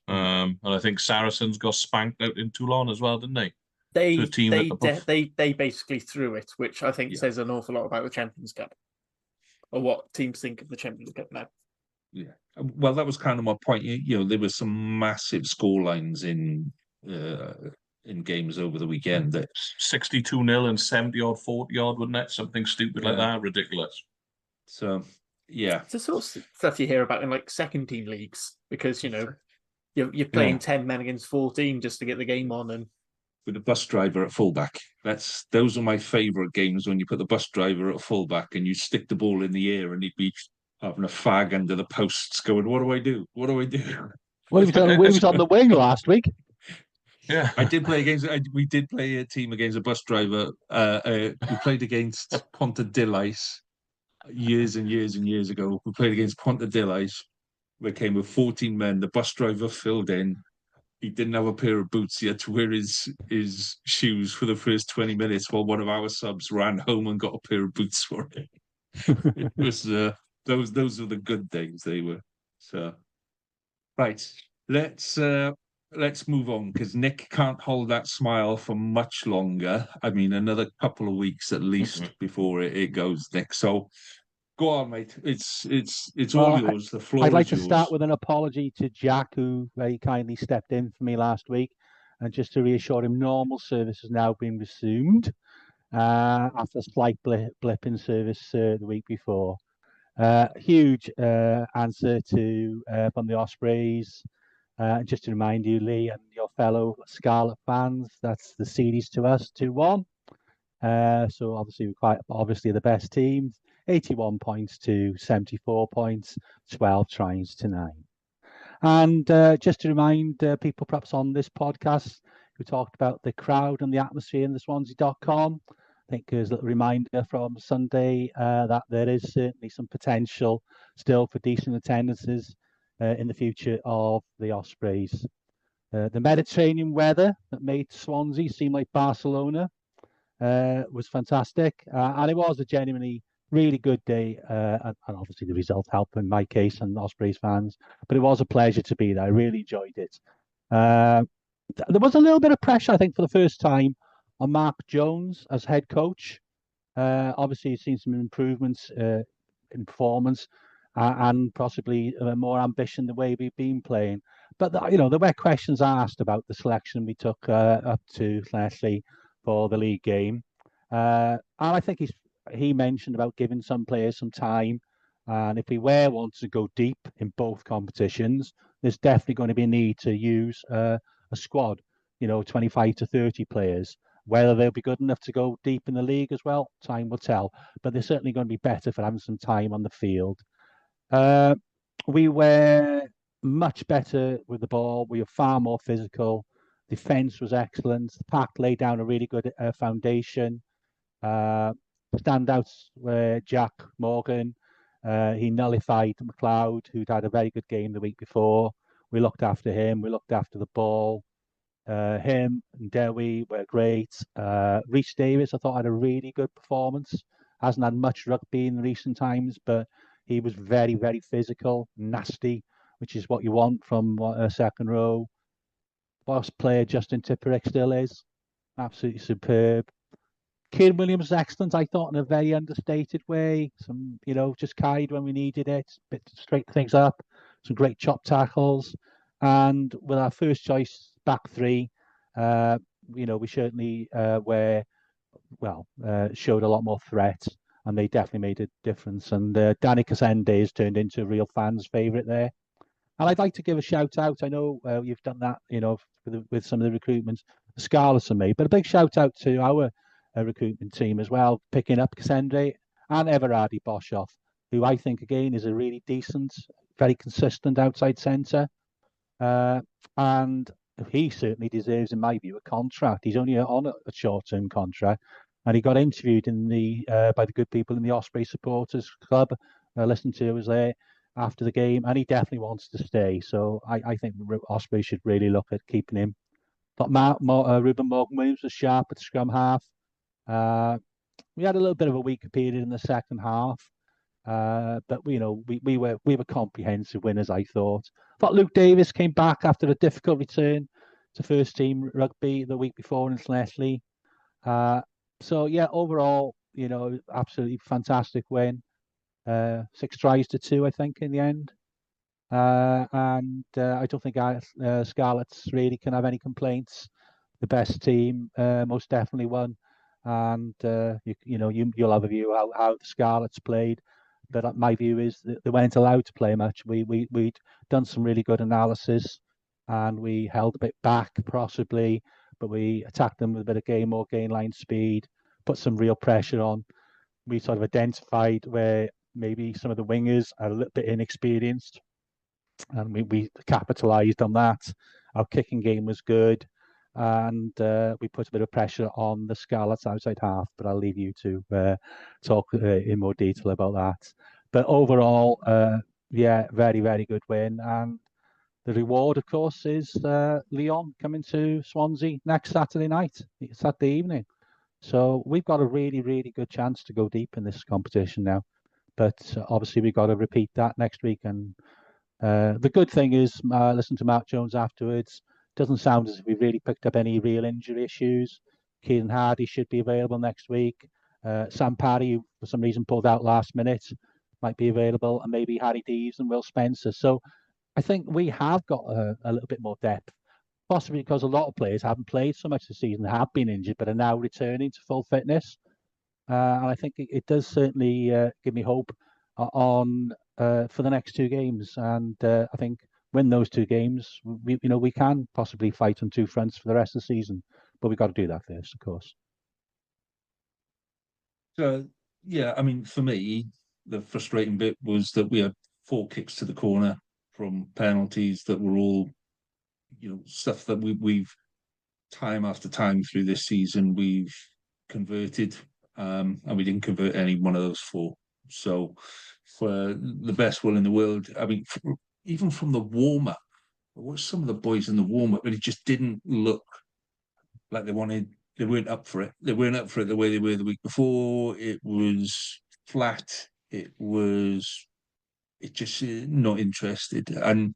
And I think Saracens got spanked out in Toulon as well, didn't they? They basically threw it, which I think says an awful lot about the Champions Cup, or what teams think of the Champions Cup now. Yeah, well, that was kind of my point. There were some massive scorelines in games over the weekend. That 62-0 and 70-odd, 40-odd, wasn't it? Something stupid like that, ridiculous. So yeah, it's the sort of stuff you hear about in like second team leagues, because you're playing 10 men against 14 just to get the game on, and with a bus driver at fullback. Those are my favourite games, when you put the bus driver at fullback and you stick the ball in the air and he'd be having a fag under the posts going, what do I do? What do I do? Well, he was on the wing last week. Yeah, we did play a team against a bus driver. We played against Pontedilais years and years and years ago. We played against Pontedilais. We came with 14 men. The bus driver filled in. He didn't have a pair of boots. He had to wear his shoes for the first 20 minutes while one of our subs ran home and got a pair of boots for him. It was those were the good days. They were. So right, let's move on, because Nick can't hold that smile for much longer. I mean, another couple of weeks at least before it goes, Nick. So go on, mate. It's all yours. The floor is yours. I'd like to start with an apology to Jack, who very kindly stepped in for me last week, and just to reassure him, normal service has now been resumed after a slight blip in service the week before. Huge answer from the Ospreys. Just to remind you, Lee, and your fellow Scarlet fans, that's the series to us, 2-1. So obviously, we're quite obviously the best team. 81 points to 74 points, 12 tries to 9. And just to remind people perhaps on this podcast, we talked about the crowd and the atmosphere in the Swansea.com. I think there's a little reminder from Sunday that there is certainly some potential still for decent attendances in the future of the Ospreys. The Mediterranean weather that made Swansea seem like Barcelona was fantastic, and it was a genuinely really good day, and obviously the result helped in my case and Ospreys fans, but it was a pleasure to be there. I really enjoyed it. There was a little bit of pressure, I think, for the first time on Mark Jones as head coach. Obviously, he's seen some improvements in performance and possibly more ambition the way we've been playing. But there were questions asked about the selection we took up to Leslie for the league game, and I think he mentioned about giving some players some time, and if we want to go deep in both competitions, there's definitely going to be a need to use a squad, 25 to 30 players. Whether they'll be good enough to go deep in the league as well, time will tell. But they're certainly going to be better for having some time on the field. We were much better with the ball. We were far more physical. Defence was excellent. The pack laid down a really good foundation. Standouts were Jack Morgan. He nullified McLeod, who'd had a very good game the week before. We looked after him. We looked after the ball. Him and Dewi were great. Rhys Davies, I thought, had a really good performance. Hasn't had much rugby in recent times, but he was very, very physical, nasty, which is what you want from a second row. Boss player Justin Tipperick still is absolutely superb. Kieran Williams was excellent, I thought, in a very understated way. Some, just carried when we needed it, bit to straighten things up. Some great chop tackles, and with our first choice back three, we certainly showed a lot more threat, and they definitely made a difference. And Danny Casende has turned into a real fan's favourite there. And I'd like to give a shout out. I know you've done that, with some of the recruitments. Scarlets and me. But a big shout out to our recruitment team as well, picking up Cassandre and Everardi Boshoff, who I think again is a really decent, very consistent outside centre. And he certainly deserves, in my view, a contract. He's only on a short-term contract, and he got interviewed in the by the good people in the Osprey Supporters Club. Listened to was there after the game, and he definitely wants to stay. So I think Osprey should really look at keeping him. Thought Ruben Morgan-Williams was sharp at scrum half. We had a little bit of a weaker period in the second half. But we were comprehensive winners, I thought. Luke Davis came back after a difficult return to first team rugby the week before in Leslie. So yeah, overall, absolutely fantastic win. 6 tries to 2, I think, in the end. And I don't think Scarlets really can have any complaints. The best team most definitely won. And you'll have a view how the Scarlets played. But my view is that they weren't allowed to play much. We'd done some really good analysis, and we held a bit back possibly, but we attacked them with a bit of gain line speed, put some real pressure on. We sort of identified where maybe some of the wingers are a little bit inexperienced, and we capitalised on that. Our kicking game was good, and we put a bit of pressure on the Scarlets outside half, but I'll leave you to talk in more detail about that. But overall, yeah, very, very good win. And the reward, of course, is Lyon coming to Swansea next Saturday night, Saturday evening. So we've got a really, really good chance to go deep in this competition now. But obviously, we've got to repeat that next week. And the good thing is, listen to Mark Jones afterwards. Doesn't sound as if we've really picked up any real injury issues. Kieran Hardy should be available next week. Sam Parry, who for some reason pulled out last minute, might be available, and maybe Harry Deves and Will Spencer. So I think we have got a little bit more depth, possibly because a lot of players haven't played so much this season, have been injured, but are now returning to full fitness. And I think it does certainly give me hope on for the next 2 games. And I think win those 2 games, we can possibly fight on 2 fronts for the rest of the season. But we've got to do that first, of course. So yeah, I mean, for me, the frustrating bit was that we had 4 kicks to the corner from penalties that were all, stuff that we've time after time through this season we've converted, and we didn't convert any one of those 4. So, for the best will in the world, I mean, even from the warm up, I watched some of the boys in the warm up, but it just didn't look like they wanted. They weren't up for it. They weren't up for it the way they were the week before. It was flat. It just not interested. And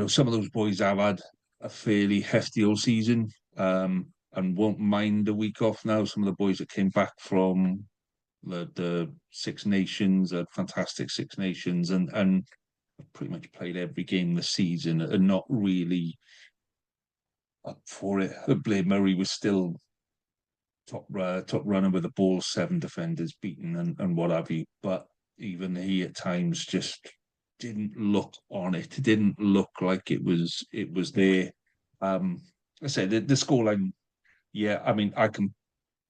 some of those boys have had a fairly hefty all season, and won't mind a week off now. Some of the boys that came back from the Six Nations, fantastic Six Nations, and pretty much played every game this season and not really up for it. Blair Murray was still top runner with the ball, 7 defenders beaten and what have you. But even he at times just didn't look on it. It didn't look like it was there. I said the scoreline. Yeah, I mean, I can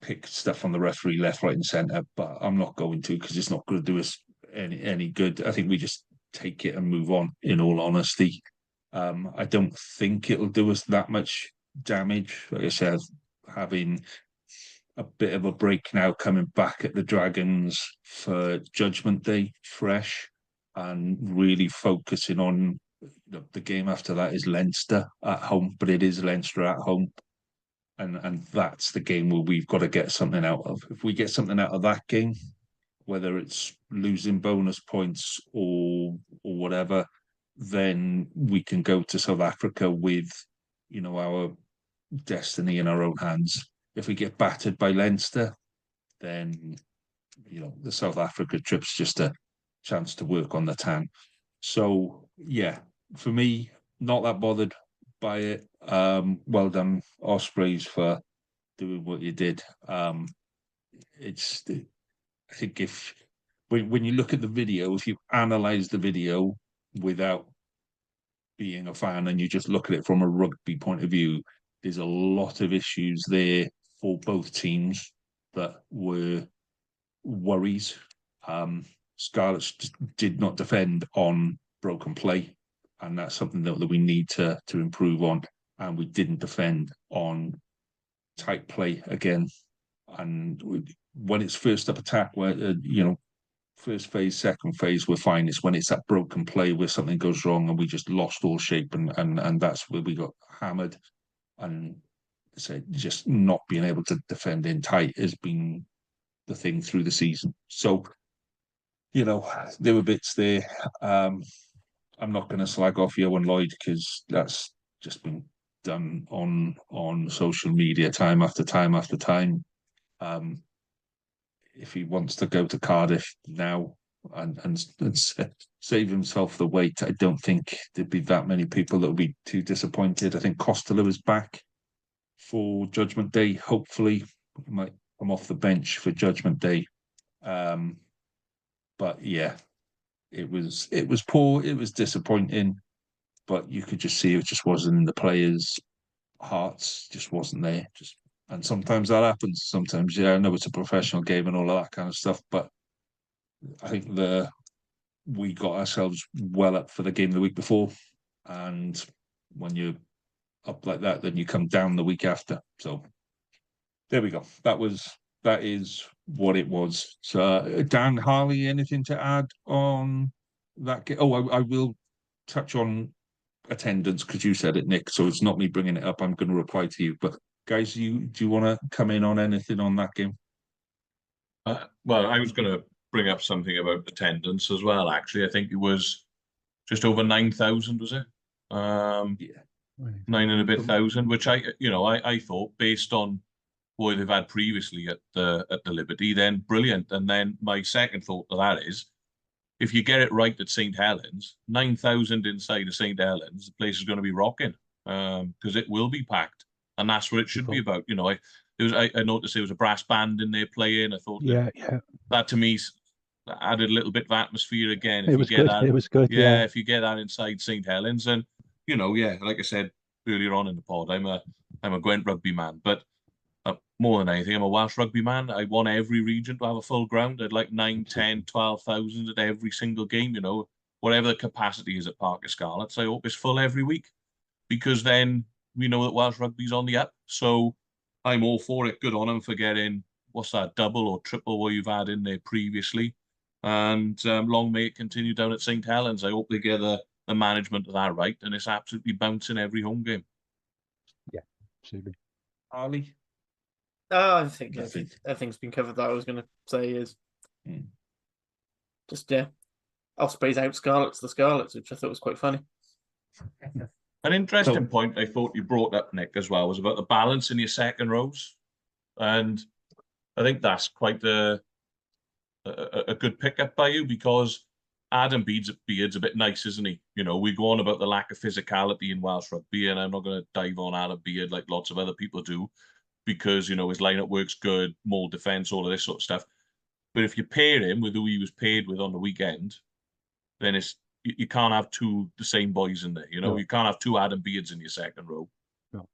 pick stuff on the referee left, right, and centre, but I'm not going to, because it's not going to do us any good. I think we just take it and move on, in all honesty. I don't think it'll do us that much damage. Like I said, having a bit of a break now, coming back at the Dragons for Judgment Day fresh, and really focusing on the game after that is Leinster at home, but it is Leinster at home. And that's the game where we've got to get something out of. If we get something out of that game, whether it's losing bonus points or whatever, then we can go to South Africa with, our destiny in our own hands. If we get battered by Leinster, then, the South Africa trip's just a chance to work on the tan. So, yeah, for me, not that bothered by it. Well done, Ospreys, for doing what you did. I think when you look at the video, if you analyze the video without being a fan and you just look at it from a rugby point of view, there's a lot of issues there for both teams that were worries. Scarlets did not defend on broken play, and that's something that we need to improve on. And we didn't defend on tight play again. And when it's first up attack, where first phase, second phase, we're fine. It's when it's that broken play where something goes wrong and we just lost all shape, and that's where we got hammered. And so just not being able to defend in tight has been the thing through the season. So, there were bits there. I'm not going to slag off Yohan Lloyd because that's just been done on social media time after time after time. If he wants to go to Cardiff now and save himself the wait, I don't think there'd be that many people that would be too disappointed. I think Costello is back for Judgment Day. Hopefully, he might come off the bench for Judgment Day. But yeah, it was poor. It was disappointing, but you could just see it just wasn't in the players' hearts. Just wasn't there. And sometimes that happens. Sometimes, I know it's a professional game and all of that kind of stuff, but I think we got ourselves well up for the game the week before, and when you're up like that, then you come down the week after. So there we go. That is what it was. So Dan, Harley, anything to add on that game? Oh, I will touch on attendance because you said it, Nick. So it's not me bringing it up. I'm going to reply to you. But guys, do you want to come in on anything on that game? Well, I was going to bring up something about attendance as well. Actually, I think it was just over 9,000, was it? Yeah, 9 and a bit thousand, which I thought based on what they've had previously at the Liberty, then brilliant. And then my second thought to that is, if you get it right at St. Helens, 9,000 inside of St. Helens, the place is going to be rocking because it will be packed, and that's what it should be about. I noticed there was a brass band in there playing. I thought, that to me added a little bit of atmosphere again. It was good. It was good. Yeah, if you get that inside St. Helens, and like I said earlier on in the pod, I'm a Gwent Rugby man, but more than anything, I'm a Welsh Rugby man. I want every region to have a full ground. I'd like 9, 10, 12,000 at every single game, whatever the capacity is at Parc y Scarlets. I hope it's full every week, because then we know that Welsh Rugby's on the up. So I'm all for it. Good on them for getting, what's that, double or triple what you've had in there previously. And long may it continue down at St. Helens. I hope they get the management of that right, and it's absolutely bouncing every home game. Yeah, absolutely. Harley? I think everything's been covered. That I was going to say is just Ospreys out Scarlets, the Scarlets, which I thought was quite funny. An interesting point I thought you brought up, Nick, as well, was about the balance in your second rows, and I think that's quite a good pickup by you, because Adam Beard's a bit nice, isn't he? We go on about the lack of physicality in Welsh Rugby, and I'm not going to dive on Adam Beard like lots of other people do, because his lineup works good, more defense, all of this sort of stuff. But if you pair him with who he was paired with on the weekend, then you can't have the same boys in there. No. You can't have two Adam Beards in your second row,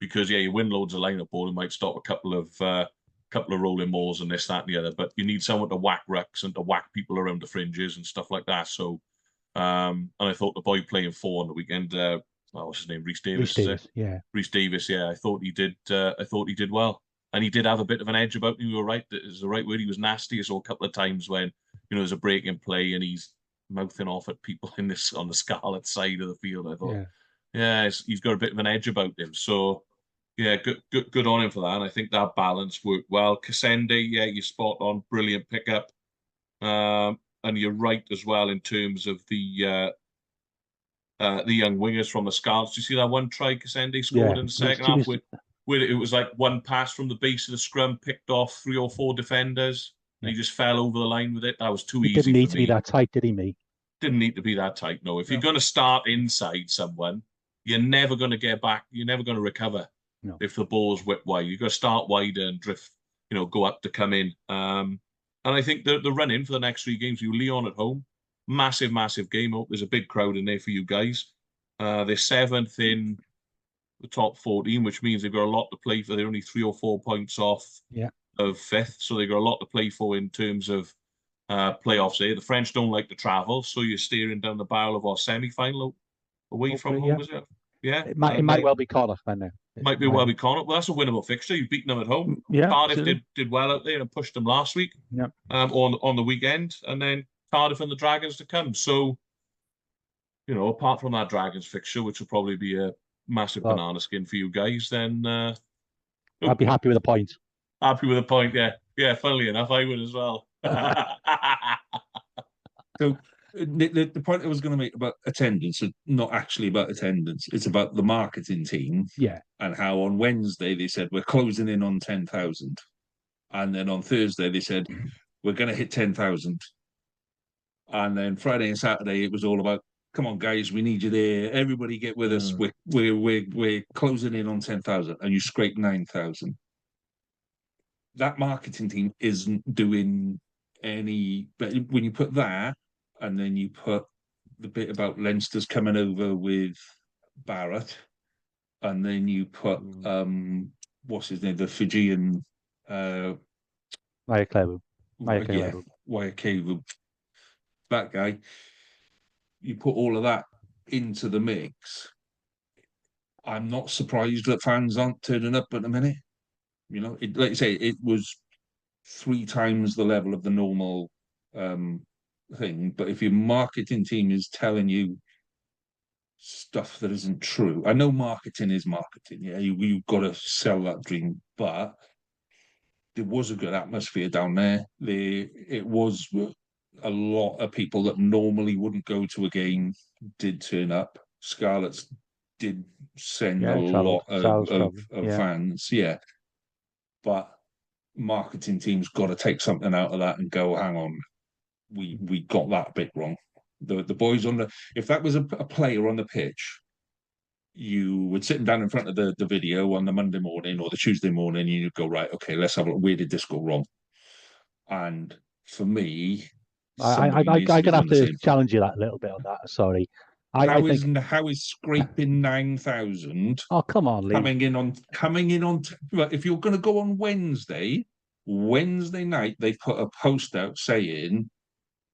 because you win loads of lineup ball and might stop a couple of rolling balls and this, that, and the other. But you need someone to whack rucks and to whack people around the fringes and stuff like that. So, and I thought the boy playing 4 on the weekend, what's his name? Rhys Davis. Rhys Davis. Yeah, I thought he did well, and he did have a bit of an edge about him. You were right. That is the right word. He was nasty. I saw a couple of times when there's a break in play and he's mouthing off at people on the Scarlet side of the field. I thought, he's got a bit of an edge about him. So, yeah, good on him for that. And I think that balance worked well. Kasende, you're spot on. Brilliant pickup. And you're right as well in terms of the young wingers from the Scarlets. Do you see that one try Kasende scored in the second half? Where it was like one pass from the base of the scrum, picked off 3 or 4 defenders, and he just fell over the line with it. That was too easy. Didn't need to be that tight, did he, mate? Didn't need to be that tight, no. If you're going to start inside someone, you're never going to get back. You're never going to recover if the ball's whipped wide. You've got to start wider and drift, go up to come in. And I think the run-in for the next 3 games, Lyon at home, massive, massive game. I hope there's a big crowd in there for you guys. They're 7th in the top 14, which means they've got a lot to play for. They're only 3 or 4 points off of 5th, so they've got a lot to play for in terms of playoffs here. The French don't like to travel, so you're staring down the barrel of our semi-final away from home, is it? Yeah. It might well be Connor, I know. Might be well be Connor. Well, that's a winnable fixture. You've beaten them at home. Yeah, Cardiff did well out there and pushed them last week. Yeah. On the weekend, and then Cardiff and the Dragons to come. So, you know, apart from that Dragons fixture, which will probably be a massive banana skin for you guys, then I'd be happy with a point. Happy with a point, yeah. Yeah, funnily enough, I would as well. So the point I was going to make about attendance is not actually about attendance. It's about the marketing team. Yeah. And how on Wednesday they said, we're closing in on 10,000. And then on Thursday they said, we're going to hit 10,000. And then Friday and Saturday, it was all about, come on, guys, we need you there. Everybody get with us. We're closing in on 10,000. And you scrape 9,000. That marketing team isn't doing any, but when you put that, and then you put the bit about Leinster's coming over with Barrett, and then you put what's his name, the Fijian Waikavu. That guy. You put all of that into the mix. I'm not surprised that fans aren't turning up at the minute. You know, like you say, it was 3 times the level of the normal thing. But if your marketing team is telling you stuff that isn't true, I know marketing is marketing. Yeah, you've got to sell that dream, but there was a good atmosphere down there. It was a lot of people that normally wouldn't go to a game did turn up. Scarlets did send a lot of fans. Yeah. But marketing team's got to take something out of that and go, hang on, we got that bit wrong. The boys on if that was a player on the pitch, you would sit down in front of the video on the Monday morning or the Tuesday morning, and you'd go, right, okay, let's have a look. Where did this go wrong? And for me, I'm gonna have to challenge you that a little bit on that. Sorry. How is scraping 9,000? Oh, come on, Lee. Coming in on. If you're going to go on Wednesday night, they put a post out saying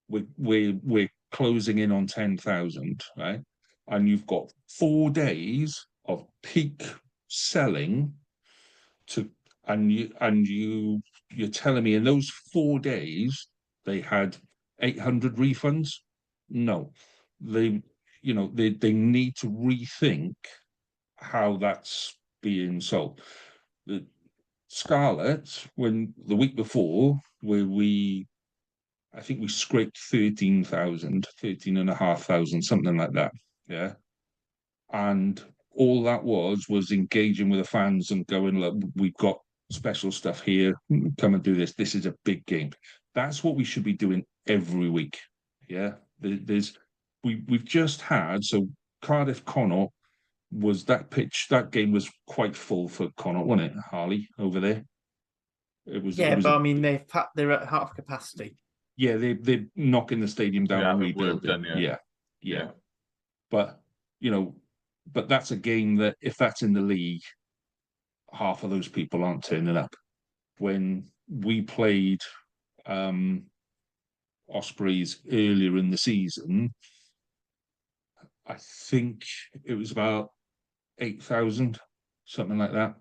we're closing in on 10,000, right? And you've got 4 days of peak selling you're telling me in those 4 days they had 800 refunds? No, they need to rethink how that's being sold. The Scarlet, when the week before, I think we scraped 13,500, something like that. Yeah. And all that was engaging with the fans and going, look, we've got special stuff here. Come and do this. This is a big game. That's what we should be doing every week. Yeah. We've just had, so Cardiff Connaught was that game was quite full for Connaught, wasn't it, Harley, over there? But I mean they're at half capacity. Yeah, they're knocking the stadium down and rebuilding. Yeah. But but that's a game that if that's in the league, half of those people aren't turning up. When we played Ospreys earlier in the season, I think it was about 8,000, something like that.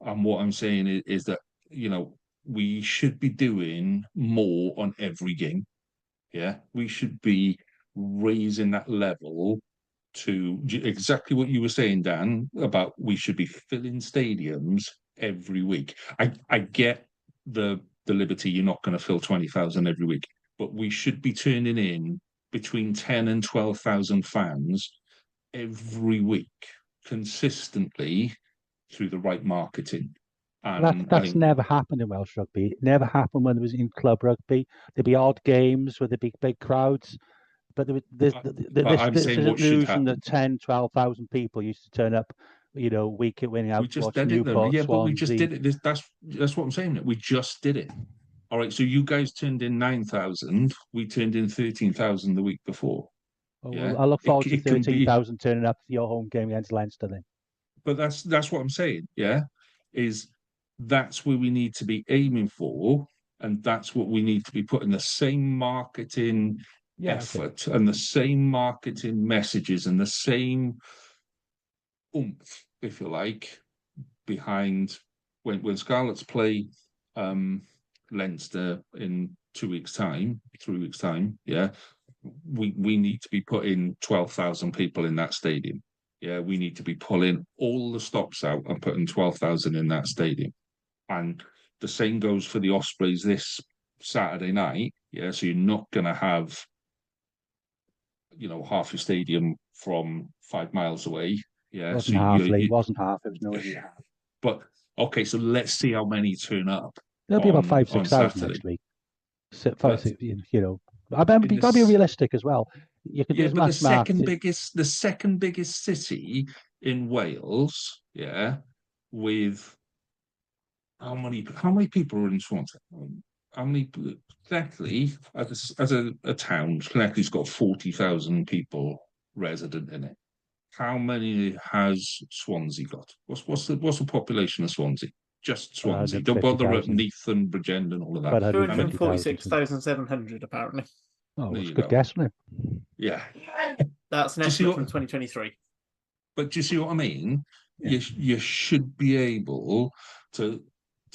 And what I'm saying is that, we should be doing more on every game. Yeah, we should be raising that level to exactly what you were saying, Dan, about we should be filling stadiums every week. I get the liberty, you're not going to fill 20,000 every week, but we should be turning in between 10 and 12,000 fans every week consistently through the right marketing. And that's never happened in Welsh rugby. It never happened when it was in club rugby. There'd be odd games with the big crowds, but this is illusion that 10, 12,000 people used to turn up, week winning out. We just did it though. Yeah, but we just did it. That's what I'm saying. We just did it. All right, so you guys turned in 9,000. We turned in 13,000 the week before. Yeah? I look forward to 13,000 turning up for your home game against Leinster then. but that's what I'm saying. Yeah, is that's where we need to be aiming for, and that's what we need to be putting the same marketing effort and the same marketing messages and the same oomph, if you like, behind when Scarlets play Leinster in 2 weeks' time, 3 weeks' time. Yeah, we need to be putting 12,000 people in that stadium. Yeah, we need to be pulling all the stops out and putting 12,000 in that stadium. And the same goes for the Ospreys this Saturday night. Yeah, so you're not going to have, half your stadium from 5 miles away. Yeah, wasn't half, Lee. Wasn't half. It was nowhere near half. But okay, so let's see how many turn up. There'll be about 5,000-6,000 next week. You've got to be realistic as well. You could do as much the second biggest city in Wales, yeah, with how many people are in Swansea? How many exactly as a town? Llanelli's got 40,000 people resident in it. How many has Swansea got? What's the population of Swansea? Just Swansea. Don't bother at Neath and Bridgend and all of that. 246,700 apparently. Oh, it's a good guess, isn't it? Yeah. That's an estimate from 2023. But do you see what I mean? Yeah. You should be able to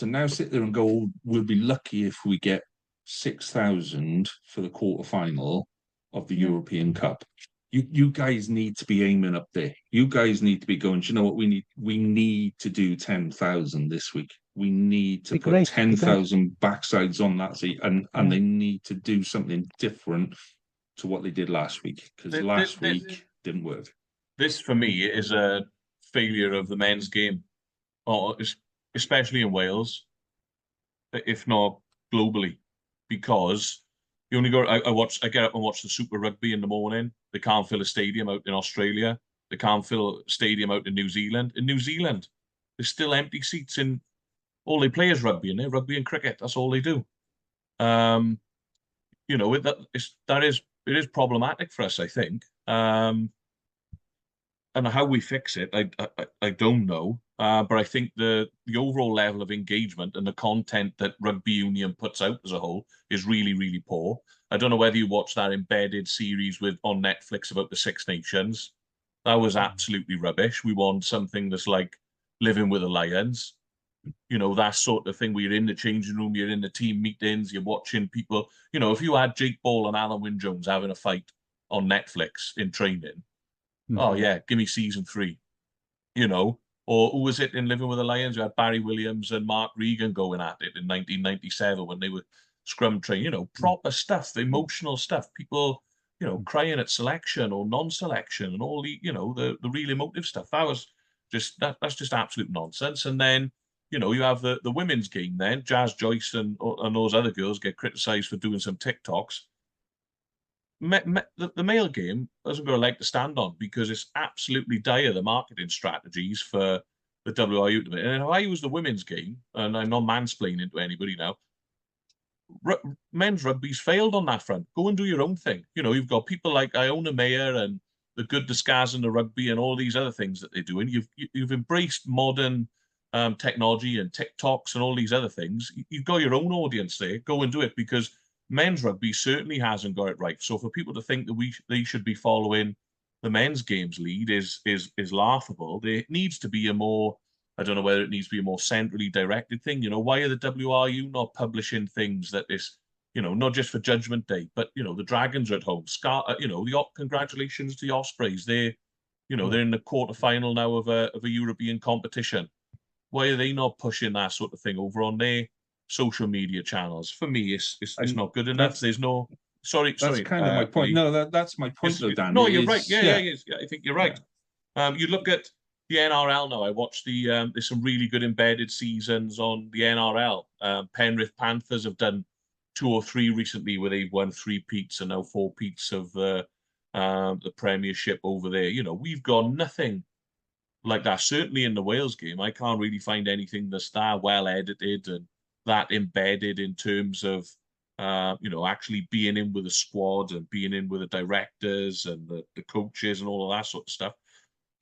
now sit there and go, we'll be lucky if we get 6,000 for the quarterfinal of the European Cup. You guys need to be aiming up there. You guys need to be going, do you know what we need? We need to do 10,000 this week. We need to put 10,000 backsides on that seat, and they need to do something different to what they did last week, because last week didn't work. This, for me, is a failure of the men's game, or especially in Wales, if not globally, because you only go. I get up and watch the Super Rugby in the morning. They can't fill a stadium out in Australia. They can't fill a stadium out in New Zealand. In New Zealand, there's still empty seats in. All they play is rugby, and rugby and cricket. That's all they do. It is problematic for us, I think. And how we fix it, I don't know. But I think the overall level of engagement and the content that Rugby Union puts out as a whole is really, really poor. I don't know whether you watched that embedded series on Netflix about the Six Nations. That was absolutely rubbish. We want something that's like Living with the Lions. That sort of thing where you're in the changing room, you're in the team meetings, you're watching people. If you had Jake Ball and Alan Wynne-Jones having a fight on Netflix in training, oh yeah, give me season 3. Or who was it in Living with the Lions? You had Barry Williams and Mark Regan going at it in 1997 when they were scrum training. Proper stuff, the emotional stuff. People, crying at selection or non-selection and all the real emotive stuff. That's just absolute nonsense. And then you have the women's game. Then Jazz Joyce and those other girls get criticised for doing some TikToks. The male game hasn't got a leg to stand on because it's absolutely dire, the marketing strategies for the WRU. And if I use the women's game, and I'm not mansplaining to anybody now, men's rugby's failed on that front. Go and do your own thing. You've got people like Iona Mayer and the Good Discars and the Rugby and all these other things that they're doing. You've embraced modern technology and TikToks and all these other things. You've got your own audience there. Go and do it, because men's rugby certainly hasn't got it right. So for people to think that they should be following the men's games lead is laughable. There needs to be a more, I don't know whether it needs to be a more centrally directed thing. Why are the WRU not publishing things that is, not just for Judgment Day, but the Dragons are at home. Congratulations to the Ospreys. They're in the quarterfinal now of a European competition. Why are they not pushing that sort of thing over on their social media channels? For me, it's not good enough. There's no. Sorry. That's kind of my point. No, that's my point, though, Dan. No, you're right. Yeah. I think you're right. Yeah. You look at the NRL now. I watched there's some really good embedded seasons on the NRL. Penrith Panthers have done 2 or 3 recently where they've won 3 peats and now 4 peats of the Premiership over there. We've got nothing like that. Certainly in the Wales game, I can't really find anything that's that well edited and that embedded in terms of actually being in with the squad and being in with the directors and the coaches and all of that sort of stuff.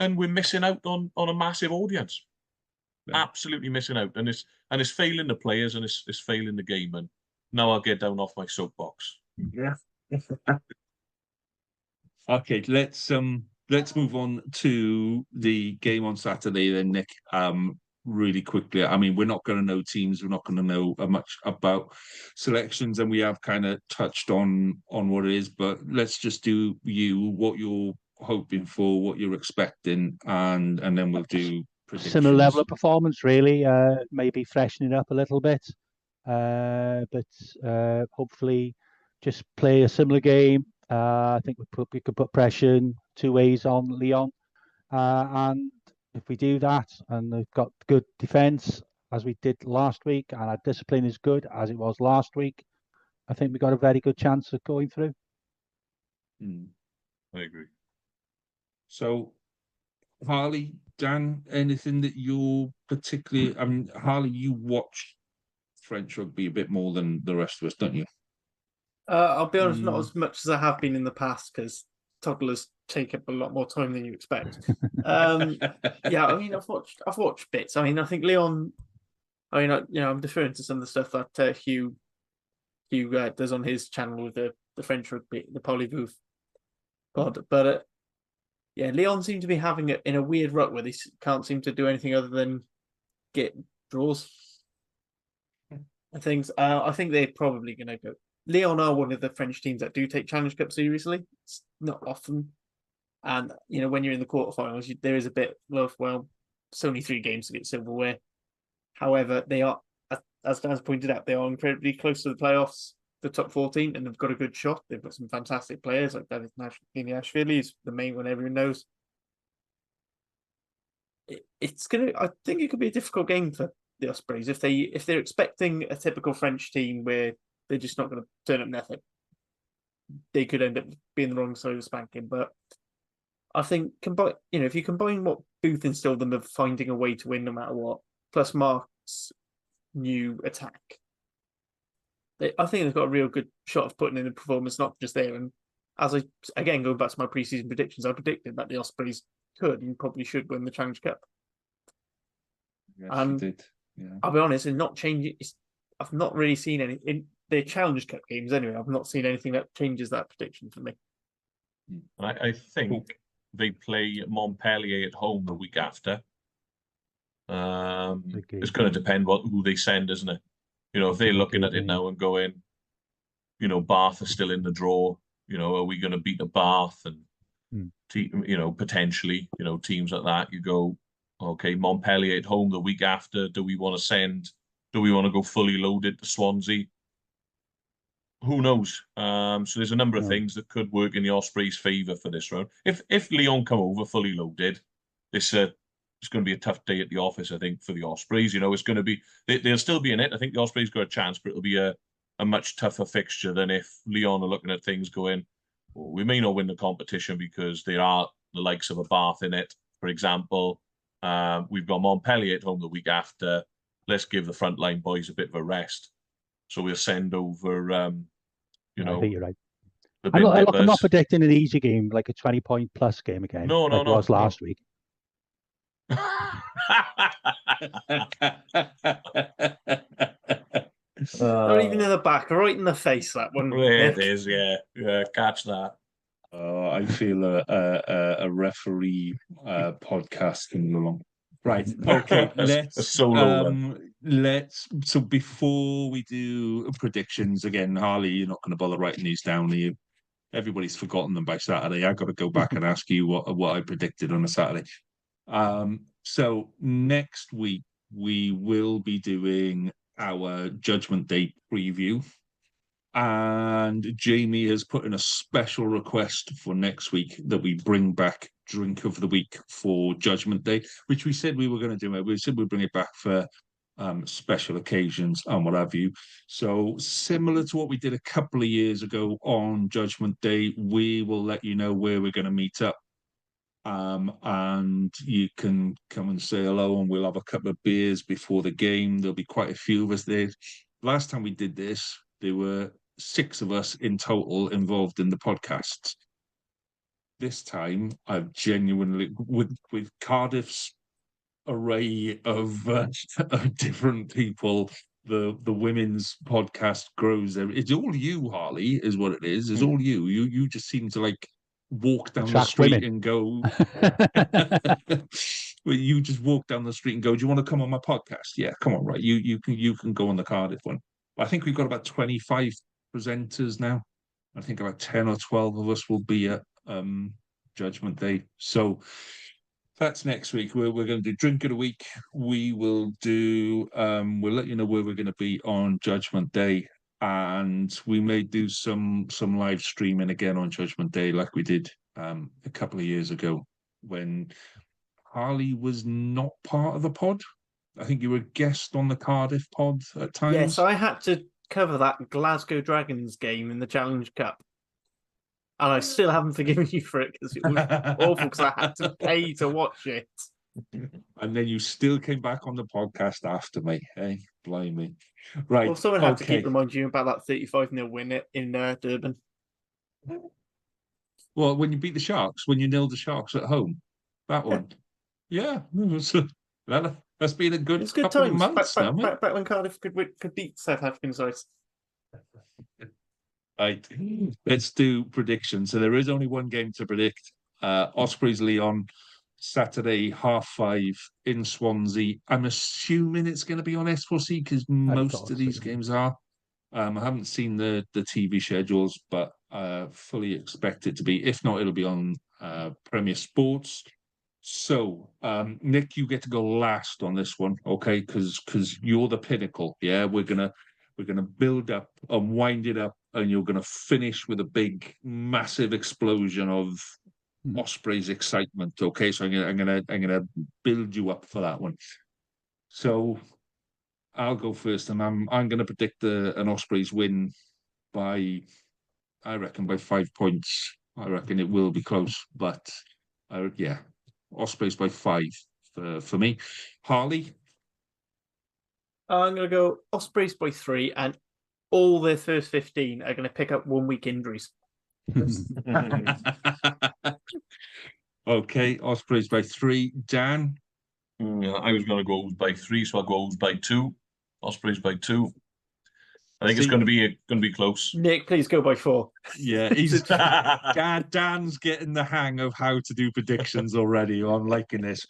and we're missing out on a massive audience. Yeah. Absolutely missing out, and it's failing the players, and it's failing the game. And now I'll get down off my soapbox. Yeah. Okay, let's move on to the game on Saturday then, Nick. Really quickly. I mean, we're not going to know teams, we're not going to know much about selections, and we have kind of touched on what it is, but let's just do what you're hoping for, what you're expecting, and then we'll do predictions. Similar level of performance, really. Maybe freshening it up a little bit, but hopefully just play a similar game. I think we could put pressure in two ways on Leon, and if we do that, and they've got good defence as we did last week, and our discipline is good as it was last week, I think we got a very good chance of going through. I agree. So, Harley, Dan, anything that you're particularly? I mean, Harley, you watch French rugby a bit more than the rest of us, don't you? I'll be honest, not as much as I have been in the past, because toddlers take up a lot more time than you expect. Yeah, I mean, I've watched bits. I mean, I think Leon. I mean, I'm deferring to some of the stuff that Hugh does on his channel with the French rugby, the Polyvoof pod. But yeah, Leon seemed to be having it in a weird rut where they can't seem to do anything other than get draws and things. I think they're probably going to go. Leon are one of the French teams that do take Challenge Cup seriously. It's not often. And, when you're in the quarterfinals, there is a bit of, well, it's only 3 games to get silverware. However, they are, as Dan's pointed out, they are incredibly close to the playoffs, the top 14, and they've got a good shot. They've got some fantastic players like David Nashvili is the main one everyone knows. I think it could be a difficult game for the Ospreys if they're expecting a typical French team where they're just not going to turn up nothing. They could end up being the wrong side of spanking. But I think if you combine what Booth instilled them of finding a way to win no matter what, plus Mark's new attack, I think they've got a real good shot of putting in a performance not just there. And as again going back to my preseason predictions, I predicted that the Ospreys could and probably should win the Challenge Cup. Yes, you did. Yeah. I'll be honest, and not changing. I've not really seen any in the Challenge Cup games anyway. I've not seen anything that changes that prediction for me. I think they play Montpellier at home the week after. It's going to depend who they send, isn't it? If they're looking at it now and going, Bath are still in the draw. Are we going to beat the Bath and potentially, teams like that? You go, okay, Montpellier at home the week after. Do we want to go fully loaded to Swansea? Who knows? So there's a number of things that could work in the Ospreys' favour for this round. If Leon come over fully loaded, it's going to be a tough day at the office, I think, for the Ospreys. It's going to be they'll still be in it. I think the Ospreys got a chance, but it'll be a much tougher fixture than if Leon are looking at things going, well, we may not win the competition because there are the likes of a Bath in it, for example. We've got Montpellier at home the week after. Let's give the frontline boys a bit of a rest. So we'll send over, I think you're right. I'm not predicting an easy game, like a 20-point plus game again. No, like it was last week. Not even in the back, right in the face, that one. It is, yeah. Catch that. I feel a referee podcast coming along. Right. Okay. So before we do predictions again, Harley, you're not going to bother writing these down, are you? Everybody's forgotten them by Saturday. I got to go back and ask you what I predicted on a Saturday. So next week we will be doing our Judgment Day preview. And Jamie has put in a special request for next week that we bring back Drink of the Week for Judgment Day, which we said we were going to do. We said we'd bring it back for special occasions and what have you. So similar to what we did a couple of years ago on Judgment Day, we will let you know where we're going to meet up. And you can come and say hello, and we'll have a couple of beers before the game. There'll be quite a few of us there. Last time we did this, there were 6 of us in total involved in the podcasts. this time I've genuinely, with Cardiff's array of different people, the women's podcast grows. It's all you, Harley, is what it is. It's all you. You just seem to like walk down the Attract street women. and go. Well, you just walk down the street and go, "Do you want to come on my podcast?" Yeah, come on, right? You can go on the Cardiff one. I think we've got about 25 presenters now. I think about 10 or 12 of us will be at Judgment Day. So that's next week. We're going to do drink of the week. We will do. We'll let you know where we're going to be on Judgment Day, and we may do some live streaming again on Judgment Day, like we did a couple of years ago when Harley was not part of the pod. I think you were a guest on the Cardiff pod at times. Yeah, so I had to cover that Glasgow Dragons game in the Challenge Cup. And I still haven't forgiven you for it because it was awful because I had to pay to watch it. And then you still came back on the podcast after me. Hey, blimey. Right. Well, someone had to okay. keep reminding you about that 35-0 win in Durban. Well, when you beat the Sharks, when you nilled the Sharks at home, that one. Yeah. That's been a good It's good couple of times. months Back when Cardiff could beat South African sides. Right. Let's do predictions. So there is only one game to predict. Ospreys Leon, Saturday, 5:30 in Swansea. I'm assuming it's going to be on S4C because most of these games are. I haven't seen the TV schedules, but fully expect it to be. If not, it'll be on Premier Sports. So, Nick, you get to go last on this one, okay? Because you're the pinnacle. Yeah, we're gonna build up and wind it up, and you're gonna finish with a big, massive explosion of Ospreys excitement. Okay, so I'm gonna build you up for that one. So I'll go first, and I'm gonna predict an Ospreys win by, I reckon, by 5 points. I reckon it will be close, but yeah. Ospreys by 5 for me. Harley? I'm going to go Ospreys by 3, and all their first 15 are going to pick up 1 week injuries. Okay, Ospreys by 3. Dan? I was going to go by 3, so I'll go by 2. Ospreys by 2. I think it's going to be close. Nick, please go by 4. Yeah, Dan's getting the hang of how to do predictions already. I'm liking this.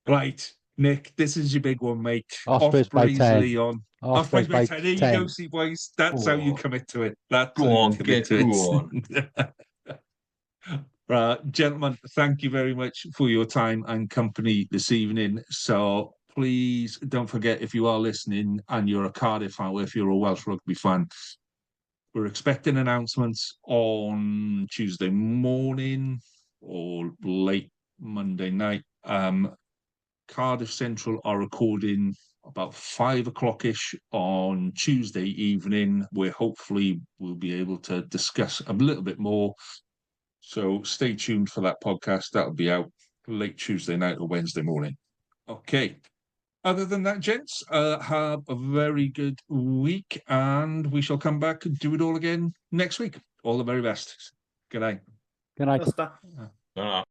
Right, Nick, this is your big one, mate. Ospreys by 10. Leon. Ospreys by 10. There you go, see, boys. That's how you commit to it. That's go on, gentlemen, thank you very much for your time and company this evening. So please don't forget, if you are listening and you're a Cardiff fan, or if you're a Welsh rugby fan, we're expecting announcements on Tuesday morning or late Monday night. Cardiff Central are recording about 5 o'clock-ish on Tuesday evening, where hopefully we'll be able to discuss a little bit more. So stay tuned for that podcast. That'll be out late Tuesday night or Wednesday morning. Okay. Other than that, gents, have a very good week, and we shall come back and do it all again next week. All the very best. Good night. Good night. That's that.